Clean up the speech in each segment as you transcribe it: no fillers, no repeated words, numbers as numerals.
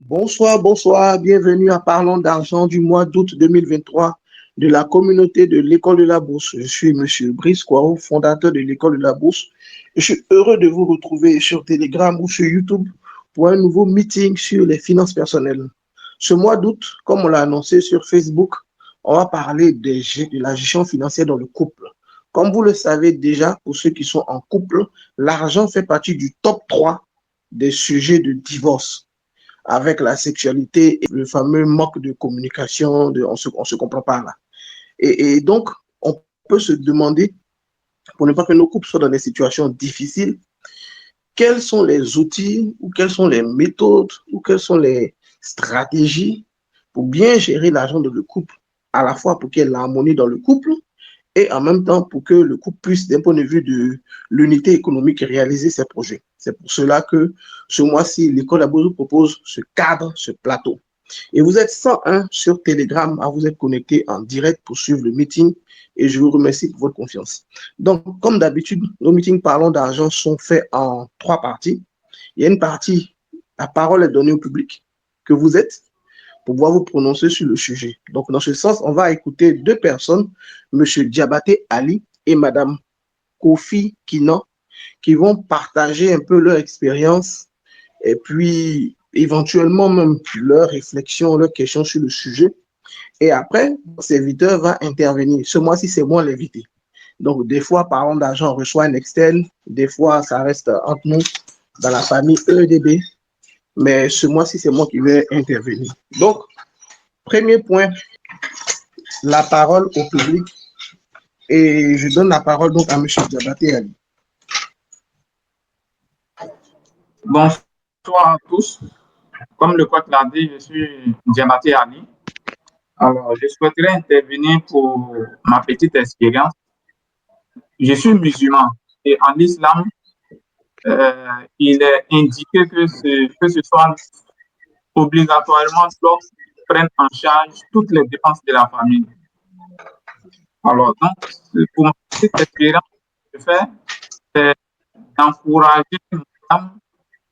Bonsoir, bonsoir, bienvenue à Parlons d'argent du mois d'août 2023 de la communauté de l'école de la bourse. Je suis Monsieur Brice Kouarou, fondateur de l'école de la bourse. Je suis heureux de vous retrouver sur Telegram ou sur YouTube pour un nouveau meeting sur les finances personnelles. Ce mois d'août, comme on l'a annoncé sur Facebook, on va parler de la gestion financière dans le couple. Comme vous le savez déjà, pour ceux qui sont en couple, l'argent fait partie du top 3 des sujets de divorce avec la sexualité et le fameux manque de communication, on se comprend pas là. Et donc, on peut se demander, pour ne pas que nos couples soient dans des situations difficiles, quels sont les outils ou quelles sont les méthodes ou quelles sont les stratégies pour bien gérer l'argent de le couple, à la fois pour qu'il y ait l'harmonie dans le couple et en même temps pour que le couple puisse, d'un point de vue de l'unité économique, réaliser ses projets. C'est pour cela que ce mois-ci, l'école Abouzou propose ce cadre, ce plateau. Et vous êtes 101 sur Telegram à vous être connectés en direct pour suivre le meeting et je vous remercie pour votre confiance. Donc, comme d'habitude, nos meetings Parlons d'argent sont faits en 3 parties. Il y a une partie, la parole est donnée au public que vous êtes pour pouvoir vous prononcer sur le sujet. Donc, dans ce sens, on va écouter 2 personnes, M. Diabaté Ali et Mme Kofi Kinan, qui vont partager un peu leur expérience et puis éventuellement même leurs réflexions, leurs questions sur le sujet. Et après, le serviteur va intervenir. Ce mois-ci, c'est moi l'invité. Donc, des fois, parlant d'argent, on reçoit un externe. Des fois, ça reste entre nous, dans la famille EDB. Mais ce mois-ci, c'est moi qui vais intervenir. Donc, premier point, la parole au public. Et je donne la parole donc à M. Diabaté Ali. Bonsoir à tous. Comme le coach l'a dit, je suis Diamaté Ali. Alors, je souhaiterais intervenir pour ma petite expérience. Je suis musulman et en islam, il est indiqué que ce soit obligatoirement l'homme qui prenne en charge toutes les dépenses de la famille. Alors, donc, pour ma petite expérience, ce que je fais, c'est d'encourager ma femme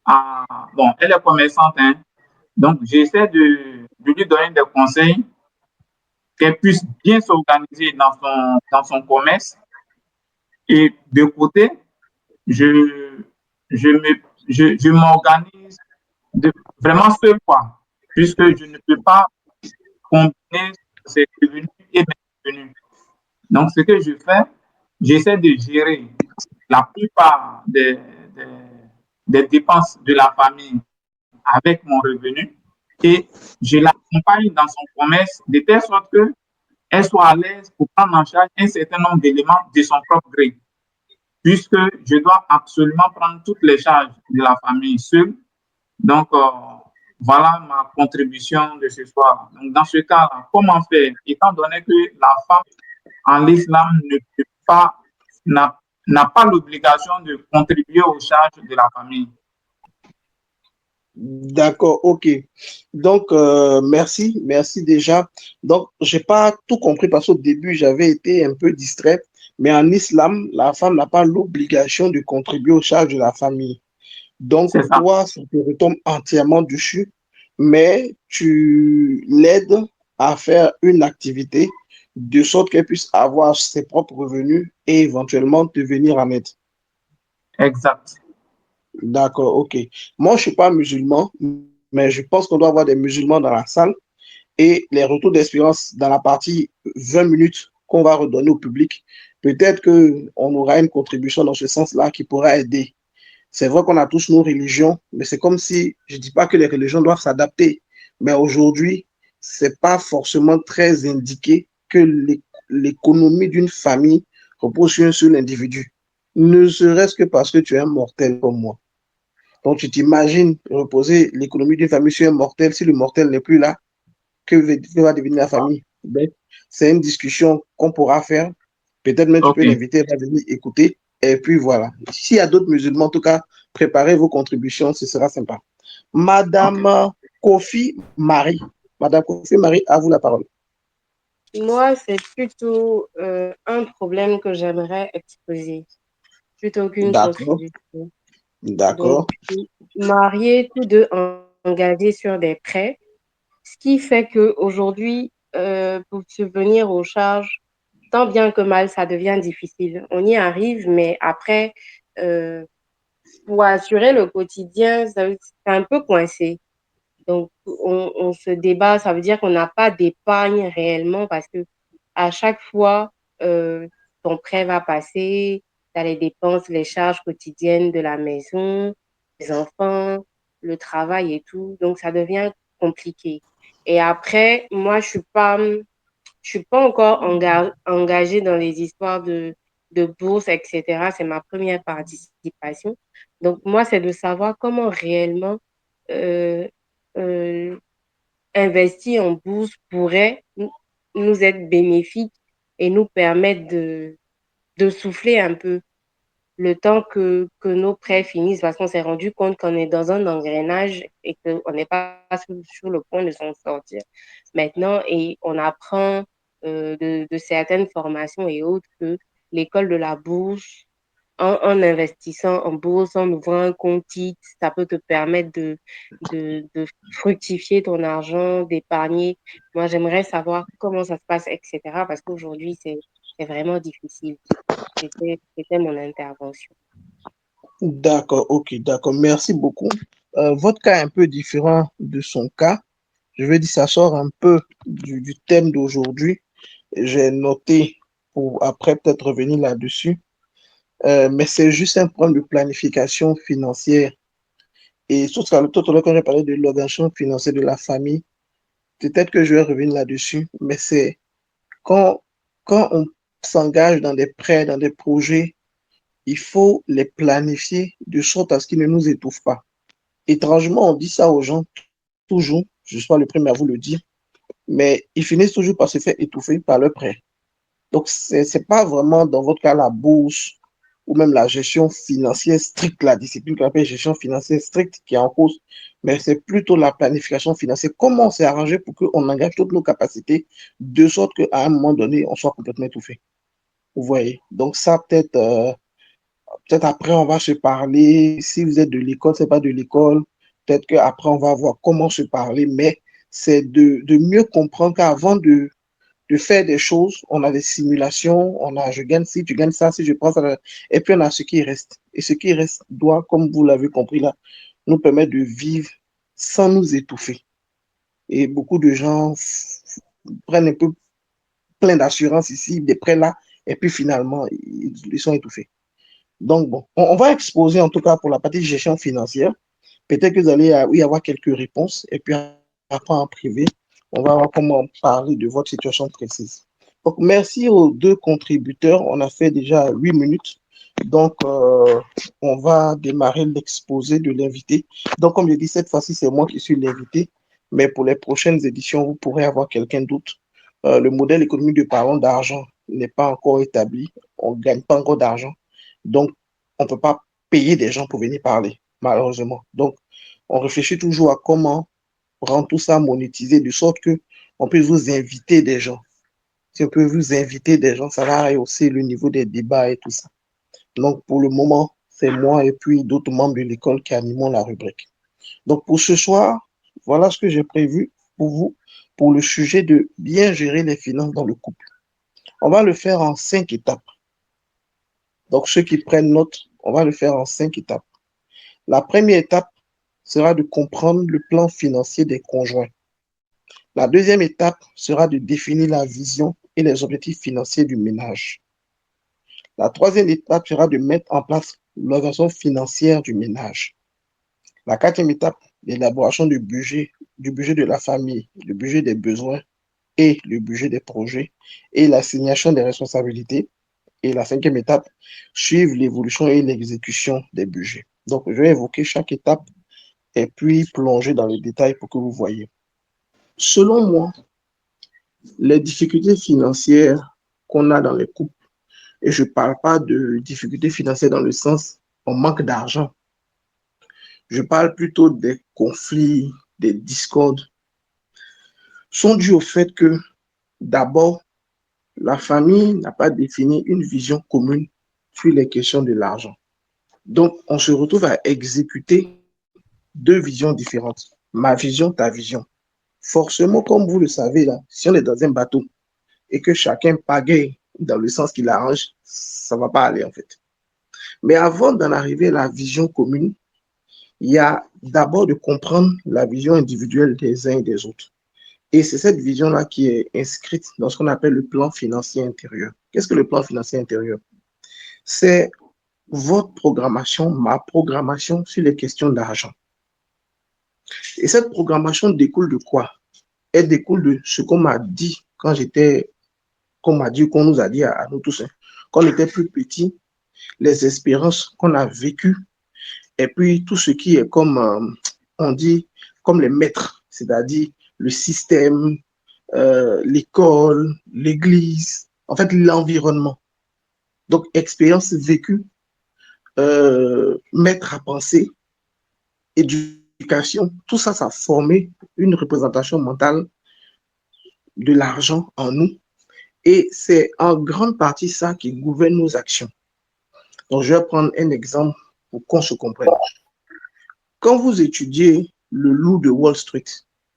à. Bon, elle est commerçante, hein. Donc, j'essaie de lui donner des conseils qu'elle puisse bien s'organiser dans son commerce. Et de côté, je, je m'organise vraiment seul, quoi, puisque je ne peux pas combiner ces revenus et mes revenus. Donc, ce que je fais, j'essaie de gérer la plupart des dépenses de la famille avec mon revenu et je l'accompagne dans son commerce de telle sorte qu'elle soit à l'aise pour prendre en charge un certain nombre d'éléments de son propre gré, puisque je dois absolument prendre toutes les charges de la famille seule. Donc, voilà ma contribution de ce soir. Donc, dans ce cas, comment faire, étant donné que la femme en l'islam ne peut pas, n'a pas l'obligation de contribuer aux charges de la famille. D'accord, ok. Donc, merci déjà. Donc, j'ai pas tout compris parce qu'au début, j'avais été un peu distrait. Mais en islam, la femme n'a pas l'obligation de contribuer aux charges de la famille. Donc, C'est ça. toi, ça te retombe entièrement dessus, mais tu l'aides à faire une activité de sorte qu'elle puisse avoir ses propres revenus et éventuellement te venir en aide. Exact. D'accord, ok. Moi, je ne suis pas musulman, mais je pense qu'on doit avoir des musulmans dans la salle et les retours d'expérience dans la partie 20 minutes qu'on va redonner au public. Peut-être qu'on aura une contribution dans ce sens-là qui pourra aider. C'est vrai qu'on a tous nos religions, mais c'est comme si, je ne dis pas que les religions doivent s'adapter, mais aujourd'hui, ce n'est pas forcément très indiqué que l'économie d'une famille repose sur un seul individu. Ne serait-ce que parce que tu es un mortel comme moi. Donc, tu t'imagines reposer l'économie d'une famille sur un mortel. Si le mortel n'est plus là, que va devenir la famille? Ben, c'est une discussion qu'on pourra faire. Peut-être même tu peux OK. l'inviter à venir écouter. Et puis voilà. S'il y a d'autres musulmans, en tout cas, préparez vos contributions, ce sera sympa. OK. Madame Kofi Marie. Madame Kofi Marie, à vous la parole. Moi, c'est plutôt un problème que j'aimerais exposer, plutôt qu'une D'accord, contribution. Donc, d'accord, mariés tous deux engagé sur des prêts, ce qui fait qu'aujourd'hui, pour subvenir aux charges, tant bien que mal, ça devient difficile. On y arrive, mais après, euh, pour assurer le quotidien, c'est un peu coincé. Donc, on se débat, ça veut dire qu'on n'a pas d'épargne réellement parce que à chaque fois, ton prêt va passer, tu as les dépenses, les charges quotidiennes de la maison, les enfants, le travail et tout. Donc, ça devient compliqué. Et après, moi, je suis pas encore engagée dans les histoires de bourse, etc. C'est ma première participation. Donc, moi, c'est de savoir comment réellement euh, euh, investir en bourse pourrait nous être bénéfique et nous permettre de souffler un peu le temps que nos prêts finissent parce qu'on s'est rendu compte qu'on est dans un engrenage et qu'on n'est pas sur le point de s'en sortir maintenant et on apprend de certaines formations et autres que l'école de la bourse, en investissant en bourse, en ouvrant un compte titre, ça peut te permettre de fructifier ton argent, d'épargner. Moi, j'aimerais savoir comment ça se passe, etc. parce qu'aujourd'hui, c'est vraiment difficile. C'était mon intervention. D'accord, ok, d'accord. Merci beaucoup. Votre cas est un peu différent de son cas. Je veux dire, ça sort un peu du thème d'aujourd'hui. J'ai noté pour après peut-être revenir là-dessus. Mais c'est juste un problème de planification financière. Et tout à l'heure, quand j'ai parlé de l'organisation financière de la famille, peut-être que je vais revenir là-dessus, mais c'est quand, quand on s'engage dans des prêts, dans des projets, il faut les planifier de sorte à ce qu'ils ne nous étouffent pas. Étrangement, on dit ça aux gens toujours, je ne suis pas le premier à vous le dire, mais ils finissent toujours par se faire étouffer par leurs prêts. Donc, c'est pas vraiment dans votre cas la bourse ou même la gestion financière stricte, la discipline qu'on appelle gestion financière stricte qui est en cause, mais c'est plutôt la planification financière. Comment on s'est arrangé pour qu'on engage toutes nos capacités de sorte qu'à un moment donné, on soit complètement étouffé. Vous voyez? Donc, ça, peut-être après, on va se parler. Si vous êtes de l'école, c'est pas de l'école. Peut-être qu'après, on va voir comment se parler, mais c'est de mieux comprendre qu'avant de faire des choses, on a des simulations, on a je gagne ci, tu gagnes ça, si je prends ça, et puis on a ce qui reste. Et ce qui reste doit, comme vous l'avez compris là, nous permettre de vivre sans nous étouffer. Et beaucoup de gens prennent un peu plein d'assurance ici, des prêts là, et puis finalement, ils sont étouffés. Donc bon, on va exposer en tout cas pour la partie gestion financière. Peut-être que vous allez y avoir quelques réponses, et puis après en privé, on va voir comment parler de votre situation précise. Donc, merci aux deux contributeurs. On a fait déjà 8 minutes. Donc, on va démarrer l'exposé de l'invité. Donc, comme je dis, cette fois-ci, c'est moi qui suis l'invité. Mais pour les prochaines éditions, vous pourrez avoir quelqu'un d'autre. Le modèle économique de parlant d'argent n'est pas encore établi. On ne gagne pas encore d'argent. Donc, on ne peut pas payer des gens pour venir parler, malheureusement. Donc, on réfléchit toujours à comment rendre tout ça monétisé de sorte que on puisse vous inviter des gens. Si on peut vous inviter des gens, ça va rehausser le niveau des débats et tout ça. Donc, pour le moment, c'est moi et puis d'autres membres de l'école qui animons la rubrique. Donc, pour ce soir, voilà ce que j'ai prévu pour vous pour le sujet de bien gérer les finances dans le couple. On va le faire en 5 étapes. Donc, ceux qui prennent note, on va le faire en 5 étapes. La première étape sera de comprendre le plan financier des conjoints. La deuxième étape sera de définir la vision et les objectifs financiers du ménage. La troisième étape sera de mettre en place l'organisation financière du ménage. La quatrième étape, l'élaboration du budget de la famille, le budget des besoins et le budget des projets et l'assignation des responsabilités. Et la cinquième étape, suivre l'évolution et l'exécution des budgets. Donc, je vais évoquer chaque étape et puis plonger dans les détails pour que vous voyez. Selon moi, les difficultés financières qu'on a dans les couples, et je ne parle pas de difficultés financières dans le sens on manque d'argent, je parle plutôt des conflits, des discordes, sont dus au fait que d'abord, la famille n'a pas défini une vision commune sur les questions de l'argent. Donc, on se retrouve à exécuter deux visions différentes. ma vision, ta vision. Forcément, comme vous le savez, là, si on est dans un bateau et que chacun pagaie dans le sens qu'il arrange, ça ne va pas aller en fait. Mais avant d'en arriver à la vision commune, il y a d'abord de comprendre la vision individuelle des uns et des autres. Et c'est cette vision-là qui est inscrite dans ce qu'on appelle le plan financier intérieur. Qu'est-ce que le plan financier intérieur? C'est votre programmation, ma programmation sur les questions d'argent. Et cette programmation découle de quoi? Elle découle de ce qu'on m'a dit quand j'étais, qu'on nous a dit à nous tous, hein. Quand on était plus petit, les expériences qu'on a vécues, et puis tout ce qui est comme, on dit, comme les maîtres, c'est-à-dire le système, l'école, l'église, en fait l'environnement. Donc, expérience vécue, maître à penser, éducation, tout ça, ça a formé une représentation mentale de l'argent en nous. Et c'est en grande partie ça qui gouverne nos actions. Donc, je vais prendre un exemple pour qu'on se comprenne. Quand vous étudiez Le Loup de Wall Street,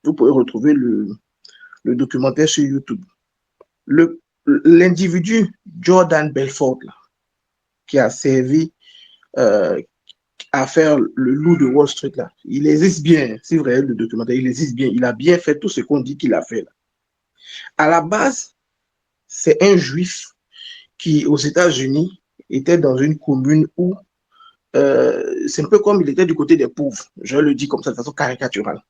vous pouvez retrouver le documentaire sur YouTube. L'individu Jordan Belfort, là, qui a servi à faire Le Loup de Wall Street, là, il existe bien, c'est vrai, le documentaire, il existe bien. Il a bien fait tout ce qu'on dit qu'il a fait. Là. À la base, c'est un juif qui, aux États-Unis, était dans une commune où c'est un peu comme il était du côté des pauvres, je le dis comme ça de façon caricaturale.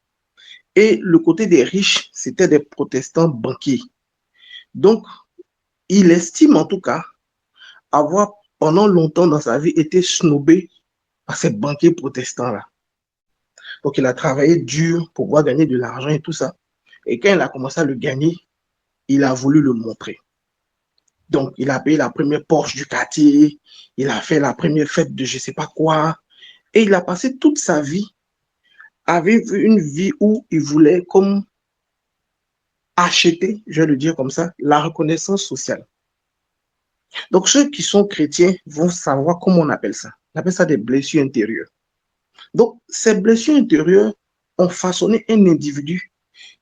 Et le côté des riches, c'était des protestants banquiers. Donc, il estime en tout cas avoir pendant longtemps dans sa vie été snobé par ces banquiers protestants-là. Donc, il a travaillé dur pour pouvoir gagner de l'argent et tout ça. Et quand il a commencé à le gagner, il a voulu le montrer. Donc, il a payé la première Porsche du quartier, il a fait la première fête de je ne sais pas quoi, et il a passé toute sa vie avec une vie où il voulait comme acheter, je vais le dire comme ça, la reconnaissance sociale. Donc, ceux qui sont chrétiens vont savoir comment on appelle ça. On appelle ça des blessures intérieures. Donc, ces blessures intérieures ont façonné un individu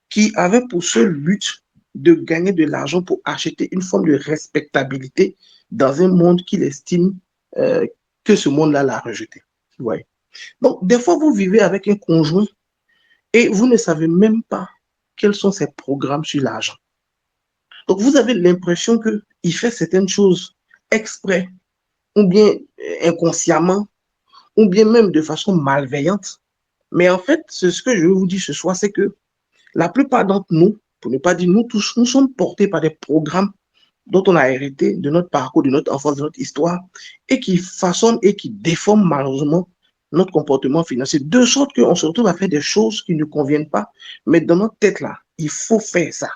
qui avait pour seul but de gagner de l'argent pour acheter une forme de respectabilité dans un monde qu'il estime que ce monde-là l'a rejeté. Ouais. Donc, des fois, vous vivez avec un conjoint et vous ne savez même pas quels sont ses programmes sur l'argent. Donc, vous avez l'impression qu'il fait certaines choses exprès, ou bien inconsciemment, ou bien même de façon malveillante. Mais en fait, ce que je veux vous dire ce soir, c'est que la plupart d'entre nous, pour ne pas dire nous tous, nous sommes portés par des programmes dont on a hérité de notre parcours, de notre enfance, de notre histoire, et qui façonnent et qui déforment malheureusement notre comportement financier, de sorte qu'on se retrouve à faire des choses qui ne conviennent pas, mais dans notre tête là, il faut faire ça.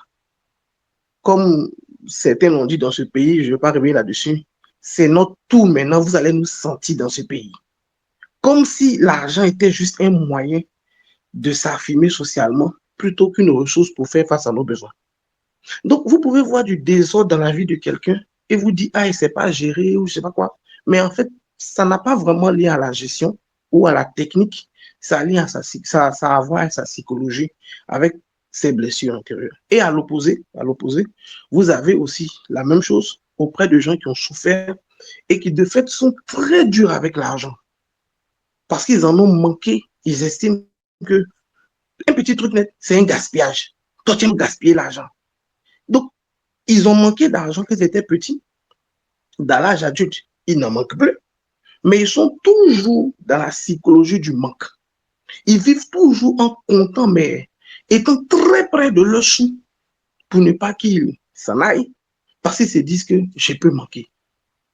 Comme certains l'ont dit dans ce pays, je ne vais pas revenir là-dessus, c'est notre tour maintenant, vous allez nous sentir dans ce pays. Comme si l'argent était juste un moyen de s'affirmer socialement plutôt qu'une ressource pour faire face à nos besoins. Donc, vous pouvez voir du désordre dans la vie de quelqu'un et vous dire, ah, il ne sait pas gérer ou je ne sais pas quoi. Mais en fait, ça n'a pas vraiment lien à la gestion ou à la technique. Ça a lien à ça a à voir avec sa psychologie, avec ses blessures intérieures. Et à l'opposé, vous avez aussi la même chose auprès de gens qui ont souffert et qui, de fait, sont très durs avec l'argent. Parce qu'ils en ont manqué, ils estiment que un petit truc net, c'est un gaspillage. Toi, tu aimes gaspiller l'argent. Donc, ils ont manqué d'argent quand ils étaient petits. Dans l'âge adulte, ils n'en manquent plus. Mais ils sont toujours dans la psychologie du manque. Ils vivent toujours en comptant, mais étant très près de leur sou pour ne pas qu'ils s'en aillent, parce qu'ils se disent que je peux manquer.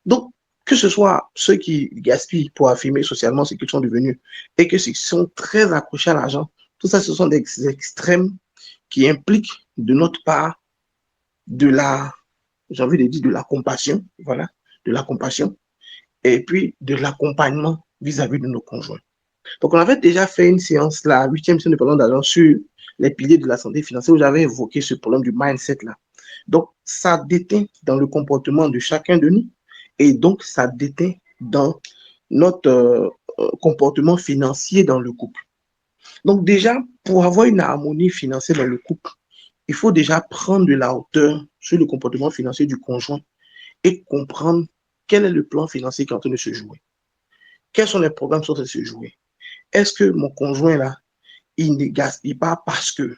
Donc, que ce soit ceux qui gaspillent pour affirmer socialement ce qu'ils sont devenus et que ceux qui sont très accrochés à l'argent, tout ça, ce sont des extrêmes qui impliquent de notre part de la, j'ai envie de dire, de la compassion, voilà, de la compassion, et puis de l'accompagnement vis-à-vis de nos conjoints. Donc, on avait déjà fait une séance, la 8e séance de parlant d'argent sur les piliers de la santé financière où j'avais évoqué ce problème du mindset là. Donc, ça déteint dans le comportement de chacun de nous et donc ça déteint dans notre comportement financier dans le couple. Donc déjà, pour avoir une harmonie financière dans le couple, il faut déjà prendre de la hauteur sur le comportement financier du conjoint et comprendre quel est le plan financier qui est en train de se jouer. Quels sont les programmes qui sont en train de se jouer? Est-ce que mon conjoint là, il ne gaspille pas parce que?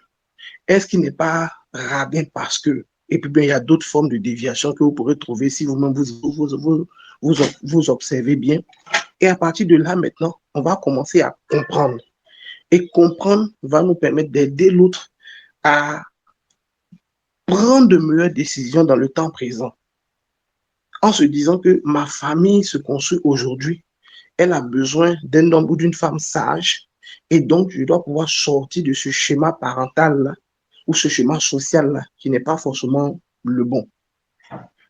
Est-ce qu'il n'est pas radin parce que? Et puis, bien, il y a d'autres formes de déviation que vous pourrez trouver si vous-même vous observez bien. Et à partir de là, maintenant, on va commencer à comprendre. Et comprendre va nous permettre d'aider l'autre à prendre de meilleures décisions dans le temps présent. En se disant que ma famille se construit aujourd'hui, elle a besoin d'un homme ou d'une femme sage. Et donc, je dois pouvoir sortir de ce schéma parental-là ou ce schéma social-là qui n'est pas forcément le bon.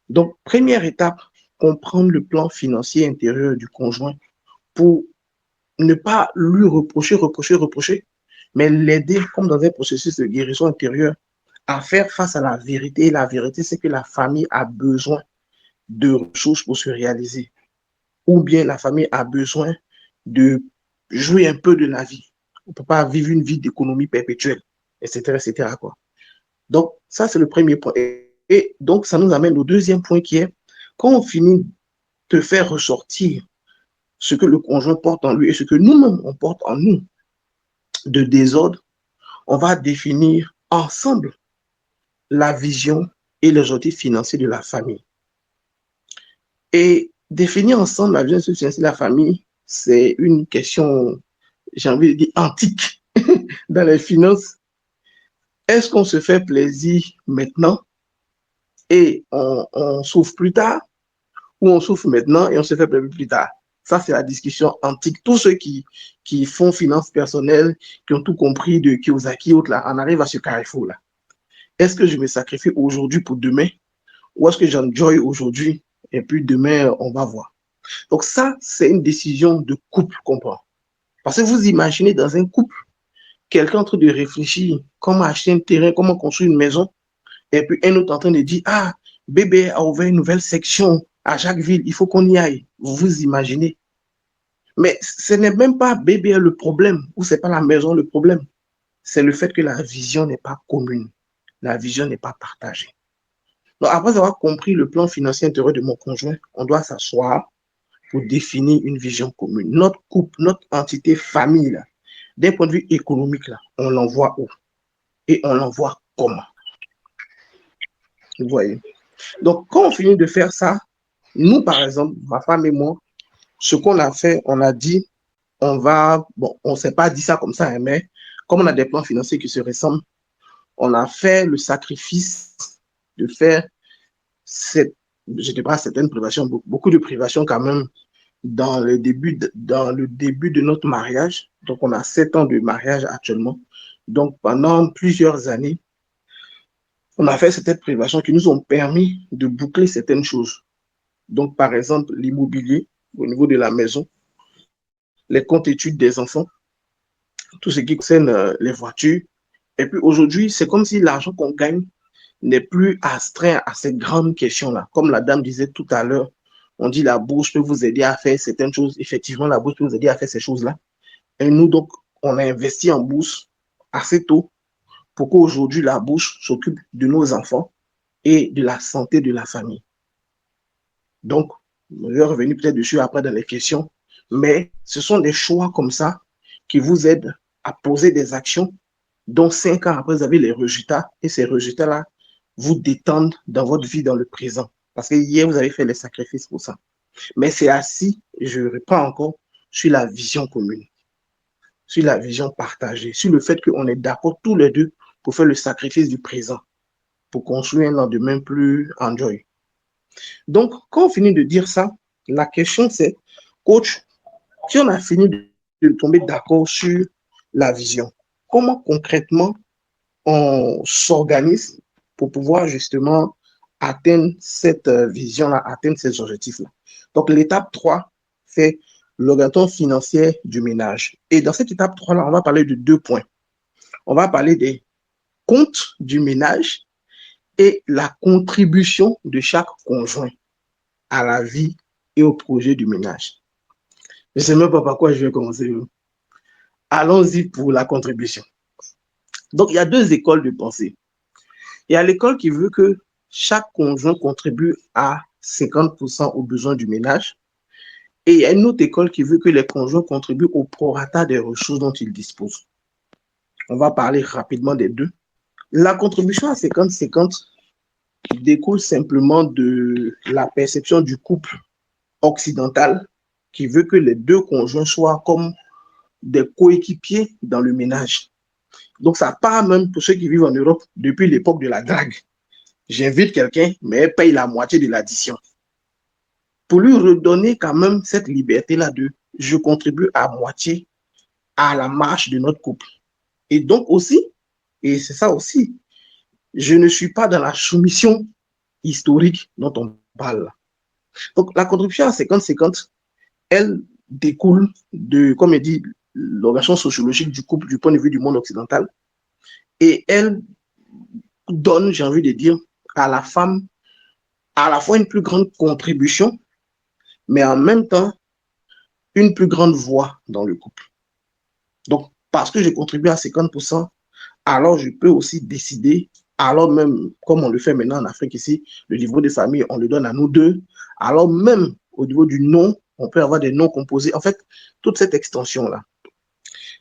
Donc, première étape, comprendre le plan financier intérieur du conjoint pour ne pas lui reprocher, mais l'aider comme dans un processus de guérison intérieure à faire face à la vérité. Et la vérité, c'est que la famille a besoin de ressources pour se réaliser. Ou bien la famille a besoin de jouer un peu de la vie. On ne peut pas vivre une vie d'économie perpétuelle, etc., etc., quoi. Donc, ça, c'est le premier point. Et donc, ça nous amène au deuxième point qui est, quand on finit de faire ressortir ce que le conjoint porte en lui et ce que nous-mêmes, on porte en nous de désordre, on va définir ensemble la vision et les objectifs financiers de la famille. Et définir ensemble la vision financière de la famille, c'est une question, j'ai envie de dire, antique dans les finances. Est-ce qu'on se fait plaisir maintenant et on souffre plus tard, ou on souffre maintenant et on se fait plaisir plus tard? Ça, c'est la discussion antique. Tous ceux qui font finances personnelles, qui ont tout compris de Kiyosaki, autres, là, on arrive à ce carrefour-là. Est-ce que je me sacrifie aujourd'hui pour demain, ou est-ce que j'enjoy aujourd'hui et puis demain, on va voir? Donc ça, c'est une décision de couple qu'on prend. Parce que vous imaginez dans un couple, quelqu'un en train de réfléchir comment acheter un terrain, comment construire une maison, et puis un autre en train de dire, ah, bébé a ouvert une nouvelle section à Jacquesville, il faut qu'on y aille. Vous imaginez. Mais ce n'est même pas bébé le problème, ou ce n'est pas la maison le problème. C'est le fait que la vision n'est pas commune. La vision n'est pas partagée. Donc, après avoir compris le plan financier intérieur de mon conjoint, on doit s'asseoir pour définir une vision commune. Notre couple, notre entité famille, là, d'un point de vue économique, là, on l'envoie où? Et on l'envoie comment? Vous voyez? Donc, quand on finit de faire ça, nous, par exemple, ma femme et moi, ce qu'on a fait, on a dit, on va, bon, on ne s'est pas dit ça comme ça, hein, mais comme on a des plans financiers qui se ressemblent, on a fait le sacrifice de faire cette, je ne sais pas, certaines privations, beaucoup de privations quand même, dans le début de notre mariage. Donc, on a 7 ans de mariage actuellement. Donc, pendant plusieurs années, on a fait certaines privations qui nous ont permis de boucler certaines choses. Donc, par exemple, l'immobilier au niveau de la maison, les comptes études des enfants, tout ce qui concerne les voitures. Et puis aujourd'hui, c'est comme si l'argent qu'on gagne n'est plus astreint à cette grande question-là. Comme la dame disait tout à l'heure, on dit la bourse peut vous aider à faire certaines choses. Effectivement, la bourse peut vous aider à faire ces choses-là. Et nous, donc, on a investi en bourse assez tôt pour qu'aujourd'hui, la bourse s'occupe de nos enfants et de la santé de la famille. Donc, je vais revenir peut-être dessus après dans les questions, mais ce sont des choix comme ça qui vous aident à poser des actions dont 5 ans après, vous avez les résultats et ces résultats-là vous détendent dans votre vie dans le présent. Parce que hier, vous avez fait les sacrifices pour ça. Mais c'est assis, je reprends encore, sur la vision commune, sur la vision partagée, sur le fait qu'on est d'accord tous les deux pour faire le sacrifice du présent, pour construire un lendemain plus enjoy. Donc, quand on finit de dire ça, la question c'est, coach, si on a fini de tomber d'accord sur la vision, comment concrètement on s'organise pour pouvoir justement atteindre cette vision-là, atteindre ces objectifs-là? Donc, l'étape 3, c'est l'orientation financière du ménage. Et dans cette étape 3-là, on va parler de 2 points. On va parler des comptes du ménage et la contribution de chaque conjoint à la vie et au projet du ménage. Je ne sais même pas par quoi je vais commencer. allons-y pour la contribution. Donc, il y a deux écoles de pensée. Il y a l'école qui veut que chaque conjoint contribue à 50% aux besoins du ménage. Et il y a une autre école qui veut que les conjoints contribuent au prorata des ressources dont ils disposent. On va parler rapidement des deux. La contribution à 50-50 découle simplement de la perception du couple occidental qui veut que les deux conjoints soient comme des coéquipiers dans le ménage. Donc, ça part même pour ceux qui vivent en Europe depuis l'époque de la drague. J'invite quelqu'un, mais elle paye la moitié de l'addition. Pour lui redonner quand même cette liberté-là de je contribue à moitié à la marche de notre couple. Et donc aussi, et c'est ça aussi, je ne suis pas dans la soumission historique dont on parle. Donc, la contribution à 50-50, elle découle de, comme elle dit, l'organisation sociologique du couple du point de vue du monde occidental. Et elle donne, j'ai envie de dire, à la femme à la fois une plus grande contribution, mais en même temps, une plus grande voix dans le couple. Donc, parce que je contribue à 50%, alors je peux aussi décider, alors même, comme on le fait maintenant en Afrique ici, le niveau de famille, on le donne à nous deux, alors même au niveau du nom, on peut avoir des noms composés. En fait, toute cette extension-là.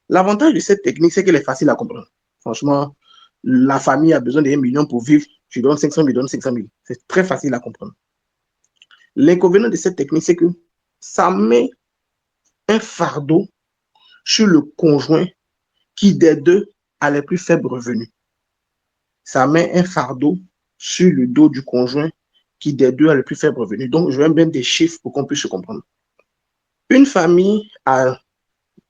L'avantage de cette technique, c'est qu'elle est facile à comprendre. Franchement, la famille a besoin d'1 million pour vivre. Tu donnes 500 000, je donne 500 000. C'est très facile à comprendre. L'inconvénient de cette technique, c'est que ça met un fardeau sur le conjoint qui des deux a les plus faibles revenus. Ça met un fardeau sur le dos du conjoint qui des deux a les plus faibles revenus. Donc, je vais bien des chiffres pour qu'on puisse se comprendre. Une famille a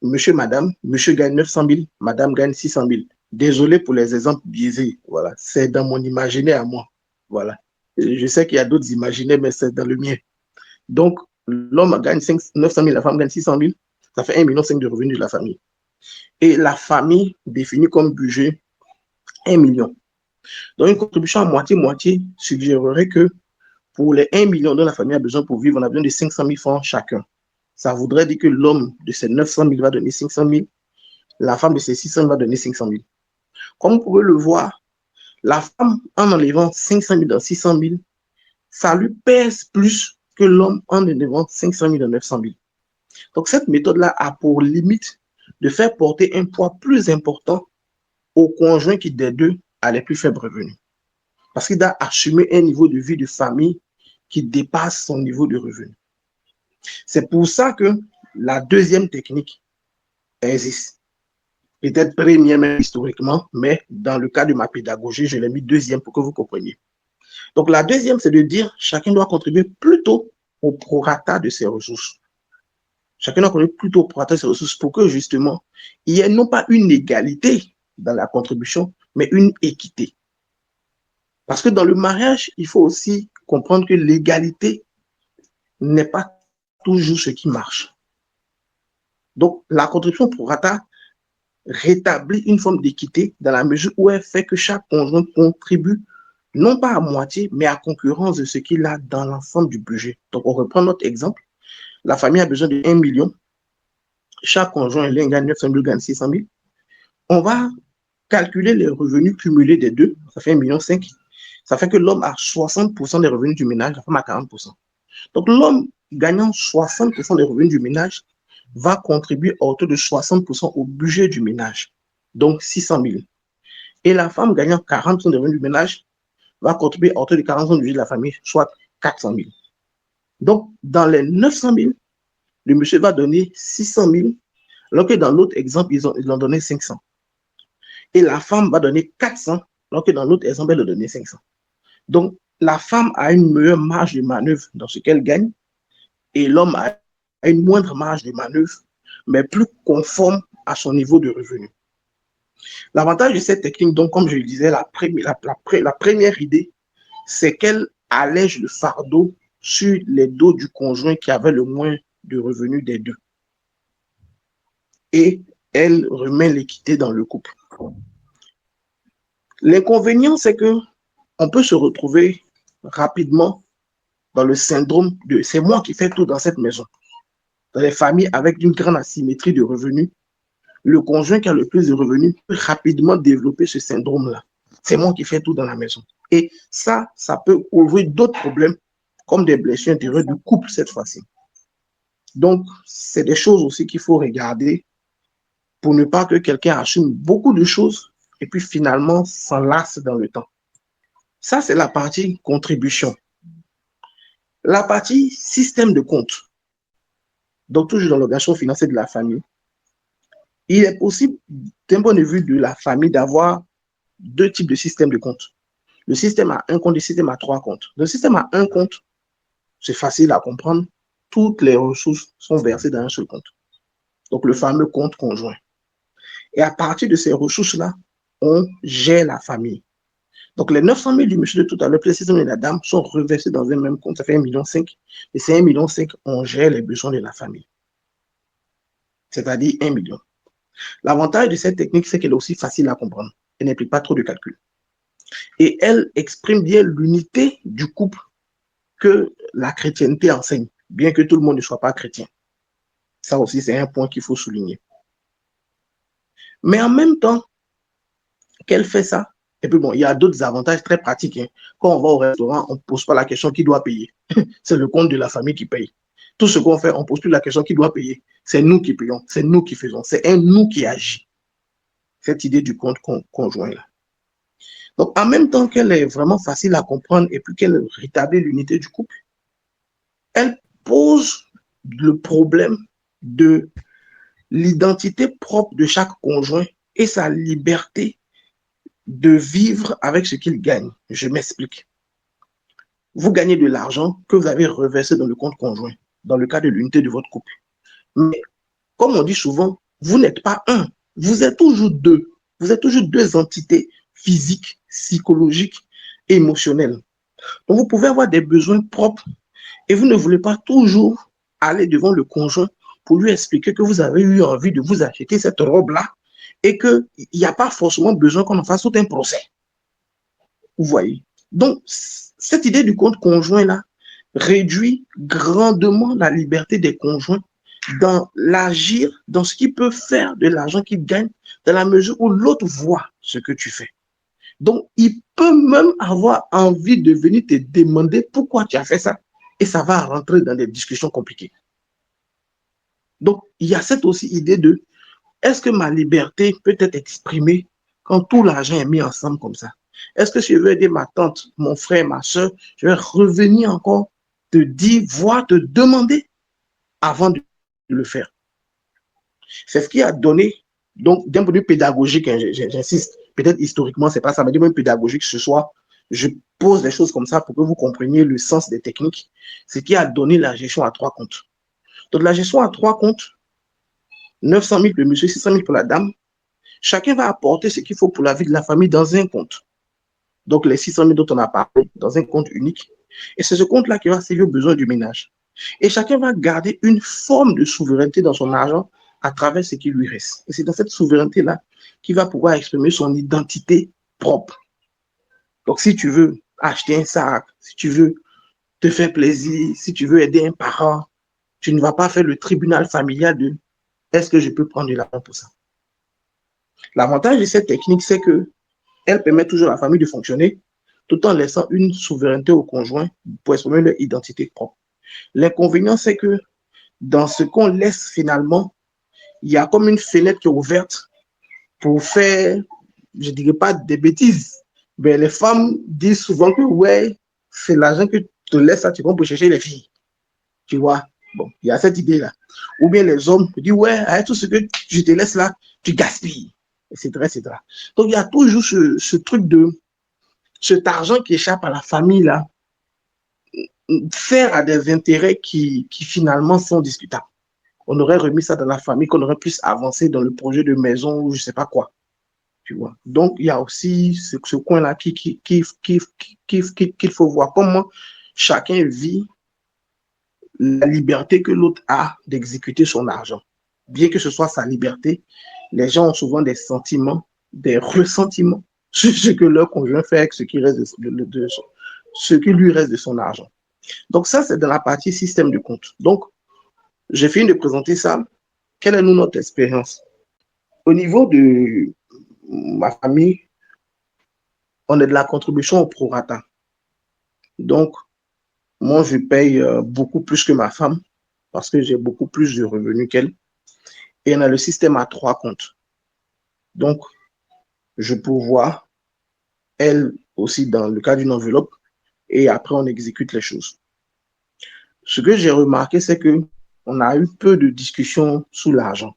monsieur, madame, monsieur gagne 900 000, madame gagne 600 000. Désolé pour les exemples biaisés. Voilà, c'est dans mon imaginaire à moi. Voilà. Je sais qu'il y a d'autres imaginaires, mais c'est dans le mien. Donc, l'homme gagne 900 000, la femme gagne 600 000. Ça fait 1,5 million de revenus de la famille. Et la famille définit comme budget 1 million. Donc, une contribution à moitié-moitié suggérerait que pour les 1 million dont la famille a besoin pour vivre, on a besoin de 500 000 francs chacun. Ça voudrait dire que l'homme de ces 900 000 va donner 500 000, la femme de ces 600 000 va donner 500 000. Comme vous pouvez le voir, la femme, en enlevant 500 000 dans 600 000, ça lui pèse plus que l'homme en enlevant 500 000 dans 900 000. Donc, cette méthode-là a pour limite de faire porter un poids plus important au conjoint qui des deux a les plus faibles revenus. Parce qu'il doit assumer un niveau de vie de famille qui dépasse son niveau de revenu. C'est pour ça que la deuxième technique existe. Peut-être première même historiquement, mais dans le cas de ma pédagogie, je l'ai mis deuxième pour que vous compreniez. Donc la deuxième, c'est de dire chacun doit contribuer plutôt au prorata de ses ressources. Chacun doit contribuer plutôt au prorata de ses ressources pour que justement, il y ait non pas une égalité dans la contribution, mais une équité. Parce que dans le mariage, il faut aussi comprendre que l'égalité n'est pas toujours ce qui marche. Donc, la contribution prorata rétablit une forme d'équité dans la mesure où elle fait que chaque conjoint contribue non pas à moitié, mais à concurrence de ce qu'il a dans l'ensemble du budget. Donc, on reprend notre exemple. La famille a besoin de 1 million. Chaque conjoint, l'un gagne 900 000, gagne 600 000. On va calculer les revenus cumulés des deux. Ça fait 1,5 million. Ça fait que l'homme a 60% des revenus du ménage, la femme a 40%. Donc, l'homme gagnant 60% des revenus du ménage va contribuer à hauteur de 60% au budget du ménage, donc 600 000. Et la femme gagnant 40% des revenus du ménage va contribuer à hauteur de 40% du budget de la famille, soit 400 000. Donc, dans les 900 000, le monsieur va donner 600 000, alors que dans l'autre exemple, ils ont donné 500. Et la femme va donner 400, alors que dans l'autre exemple, elle a donné 500. Donc, la femme a une meilleure marge de manœuvre dans ce qu'elle gagne, et l'homme a une moindre marge de manœuvre, mais plus conforme à son niveau de revenu. L'avantage de cette technique, donc, comme je le disais, la première idée, c'est qu'elle allège le fardeau sur les dos du conjoint qui avait le moins de revenus des deux. Et elle remet l'équité dans le couple. L'inconvénient, c'est que on peut se retrouver rapidement dans le syndrome de « c'est moi qui fais tout dans cette maison ». Dans les familles avec une grande asymétrie de revenus, le conjoint qui a le plus de revenus peut rapidement développer ce syndrome-là. C'est moi qui fais tout dans la maison. Et ça peut ouvrir d'autres problèmes, comme des blessures intérieures du couple cette fois-ci. Donc, c'est des choses aussi qu'il faut regarder pour ne pas que quelqu'un assume beaucoup de choses et puis finalement s'enlace dans le temps. Ça, c'est la partie contribution. La partie système de compte. Donc, toujours dans l'organisation financière de la famille, il est possible, d'un point de vue de la famille, d'avoir deux types de systèmes de compte. Le système à un compte et le système à trois comptes. Le système à un compte, c'est facile à comprendre. Toutes les ressources sont versées dans un seul compte. Donc, le fameux compte conjoint. Et à partir de ces ressources-là, on gère la famille. Donc, les 900 000 du monsieur de tout à l'heure, plus les 600 000 de la dame sont reversés dans un même compte. Ça fait 1,5 million. Et c'est 1,5 million, on gère les besoins de la famille. C'est-à-dire 1 million. L'avantage de cette technique, c'est qu'elle est aussi facile à comprendre. Elle n'implique pas trop de calcul. Et elle exprime bien l'unité du couple que la chrétienté enseigne, bien que tout le monde ne soit pas chrétien. Ça aussi, c'est un point qu'il faut souligner. Mais en même temps qu'elle fait ça, et puis bon, il y a d'autres avantages très pratiques. Quand on va au restaurant, on ne pose pas la question qui doit payer. C'est le compte de la famille qui paye. Tout ce qu'on fait, on ne pose plus la question qui doit payer. C'est nous qui payons, c'est nous qui faisons, c'est un nous qui agit. Cette idée du compte conjoint là. Donc, en même temps qu'elle est vraiment facile à comprendre et puis qu'elle rétablit l'unité du couple, elle pose le problème de l'identité propre de chaque conjoint et sa liberté de vivre avec ce qu'il gagne. Je m'explique. Vous gagnez de l'argent que vous avez reversé dans le compte conjoint, dans le cas de l'unité de votre couple. Mais comme on dit souvent, vous n'êtes pas un, vous êtes toujours deux. Vous êtes toujours deux entités physiques, psychologiques et émotionnelles. Donc vous pouvez avoir des besoins propres et vous ne voulez pas toujours aller devant le conjoint pour lui expliquer que vous avez eu envie de vous acheter cette robe-là et qu'il n'y a pas forcément besoin qu'on en fasse tout un procès. Vous voyez. Donc, cette idée du compte conjoint-là réduit grandement la liberté des conjoints dans l'agir, dans ce qu'ils peuvent faire de l'argent qu'ils gagnent, dans la mesure où l'autre voit ce que tu fais. Donc, il peut même avoir envie de venir te demander pourquoi tu as fait ça. Et ça va rentrer dans des discussions compliquées. Donc, il y a cette aussi idée de est-ce que ma liberté peut être exprimée quand tout l'argent est mis ensemble comme ça? Est-ce que si je veux aider ma tante, mon frère, ma soeur, je vais revenir encore te dire, voire te demander avant de le faire? C'est ce qui a donné, donc d'un point de vue pédagogique, hein, j'insiste, peut-être historiquement, c'est pas ça, mais d'un point de vue pédagogique, ce soir, je pose des choses comme ça pour que vous compreniez le sens des techniques, ce qui a donné la gestion à trois comptes. Donc la gestion à trois comptes, 900 000 pour le monsieur, 600 000 pour la dame, chacun va apporter ce qu'il faut pour la vie de la famille dans un compte. Donc les 600 000 dont on a parlé, dans un compte unique. Et c'est ce compte-là qui va servir aux besoins du ménage. Et chacun va garder une forme de souveraineté dans son argent à travers ce qui lui reste. Et c'est dans cette souveraineté-là qu'il va pouvoir exprimer son identité propre. Donc si tu veux acheter un sac, si tu veux te faire plaisir, si tu veux aider un parent, tu ne vas pas faire le tribunal familial de est-ce que je peux prendre de l'argent pour ça? L'avantage de cette technique, c'est qu'elle permet toujours à la famille de fonctionner tout en laissant une souveraineté au conjoint pour exprimer leur identité propre. L'inconvénient, c'est que dans ce qu'on laisse finalement, il y a comme une fenêtre qui est ouverte pour faire, je ne dirais pas des bêtises, mais les femmes disent souvent que ouais, c'est l'argent que tu te laisses ça, tu vas pour chercher les filles. Tu vois? Bon, il y a cette idée-là. Ou bien les hommes disent ouais, avec tout ce que je te laisse là, tu gaspilles, etc., etc. Donc il y a toujours ce truc de cet argent qui échappe à la famille là, sert à des intérêts qui finalement sont discutables. On aurait remis ça dans la famille, qu'on aurait plus avancé dans le projet de maison ou je ne sais pas quoi. Tu vois. Donc, il y a aussi ce coin-là qu'il faut voir. Comment chacun vit la liberté que l'autre a d'exécuter son argent. Bien que ce soit sa liberté, les gens ont souvent des sentiments, des ressentiments sur ce que leur conjoint fait avec ce qui lui reste de son argent. Donc ça, c'est dans la partie système de compte. Donc, j'ai fini de présenter ça. Quelle est notre expérience? Au niveau de ma famille, on est de la contribution au prorata. Donc, moi, je paye beaucoup plus que ma femme parce que j'ai beaucoup plus de revenus qu'elle. Et on a le système à 3 comptes. Donc, je pourvois, elle aussi, dans le cas d'une enveloppe, et après, on exécute les choses. Ce que j'ai remarqué, c'est que on a eu peu de discussions sur l'argent.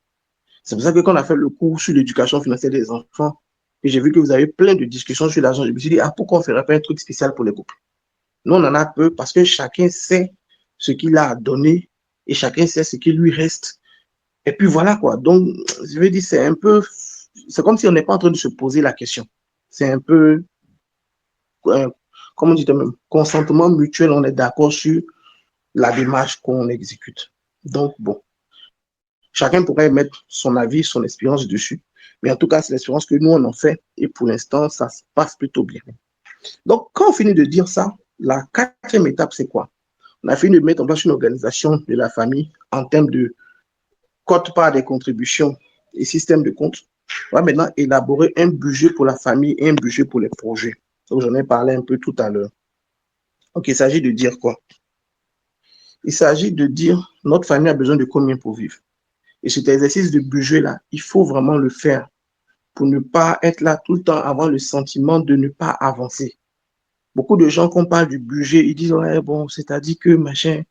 C'est pour ça que quand on a fait le cours sur l'éducation financière des enfants, et j'ai vu que vous avez plein de discussions sur l'argent, je me suis dit, ah, pourquoi on ne ferait pas un truc spécial pour les couples? Nous, on en a peu parce que chacun sait ce qu'il a à donner et chacun sait ce qui lui reste. Et puis voilà quoi. Donc, je veux dire, c'est comme si on n'est pas en train de se poser la question. C'est un peu, comme on dit même, consentement mutuel, on est d'accord sur la démarche qu'on exécute. Donc, bon, chacun pourrait mettre son avis, son expérience dessus. Mais en tout cas, c'est l'expérience que nous, on en fait. Et pour l'instant, ça se passe plutôt bien. Donc, quand on finit de dire ça, la 4e étape, c'est quoi? On a fini de mettre en place une organisation de la famille en termes de quote-part des contributions et système de compte. On va maintenant élaborer un budget pour la famille et un budget pour les projets. Donc, j'en ai parlé un peu tout à l'heure. Donc, il s'agit de dire quoi? Il s'agit de dire notre famille a besoin de combien pour vivre. Et cet exercice de budget-là, il faut vraiment le faire pour ne pas être là tout le temps, avoir le sentiment de ne pas avancer. Beaucoup de gens, quand on parle du budget, ils disent, ouais, bon, c'est-à-dire que machin.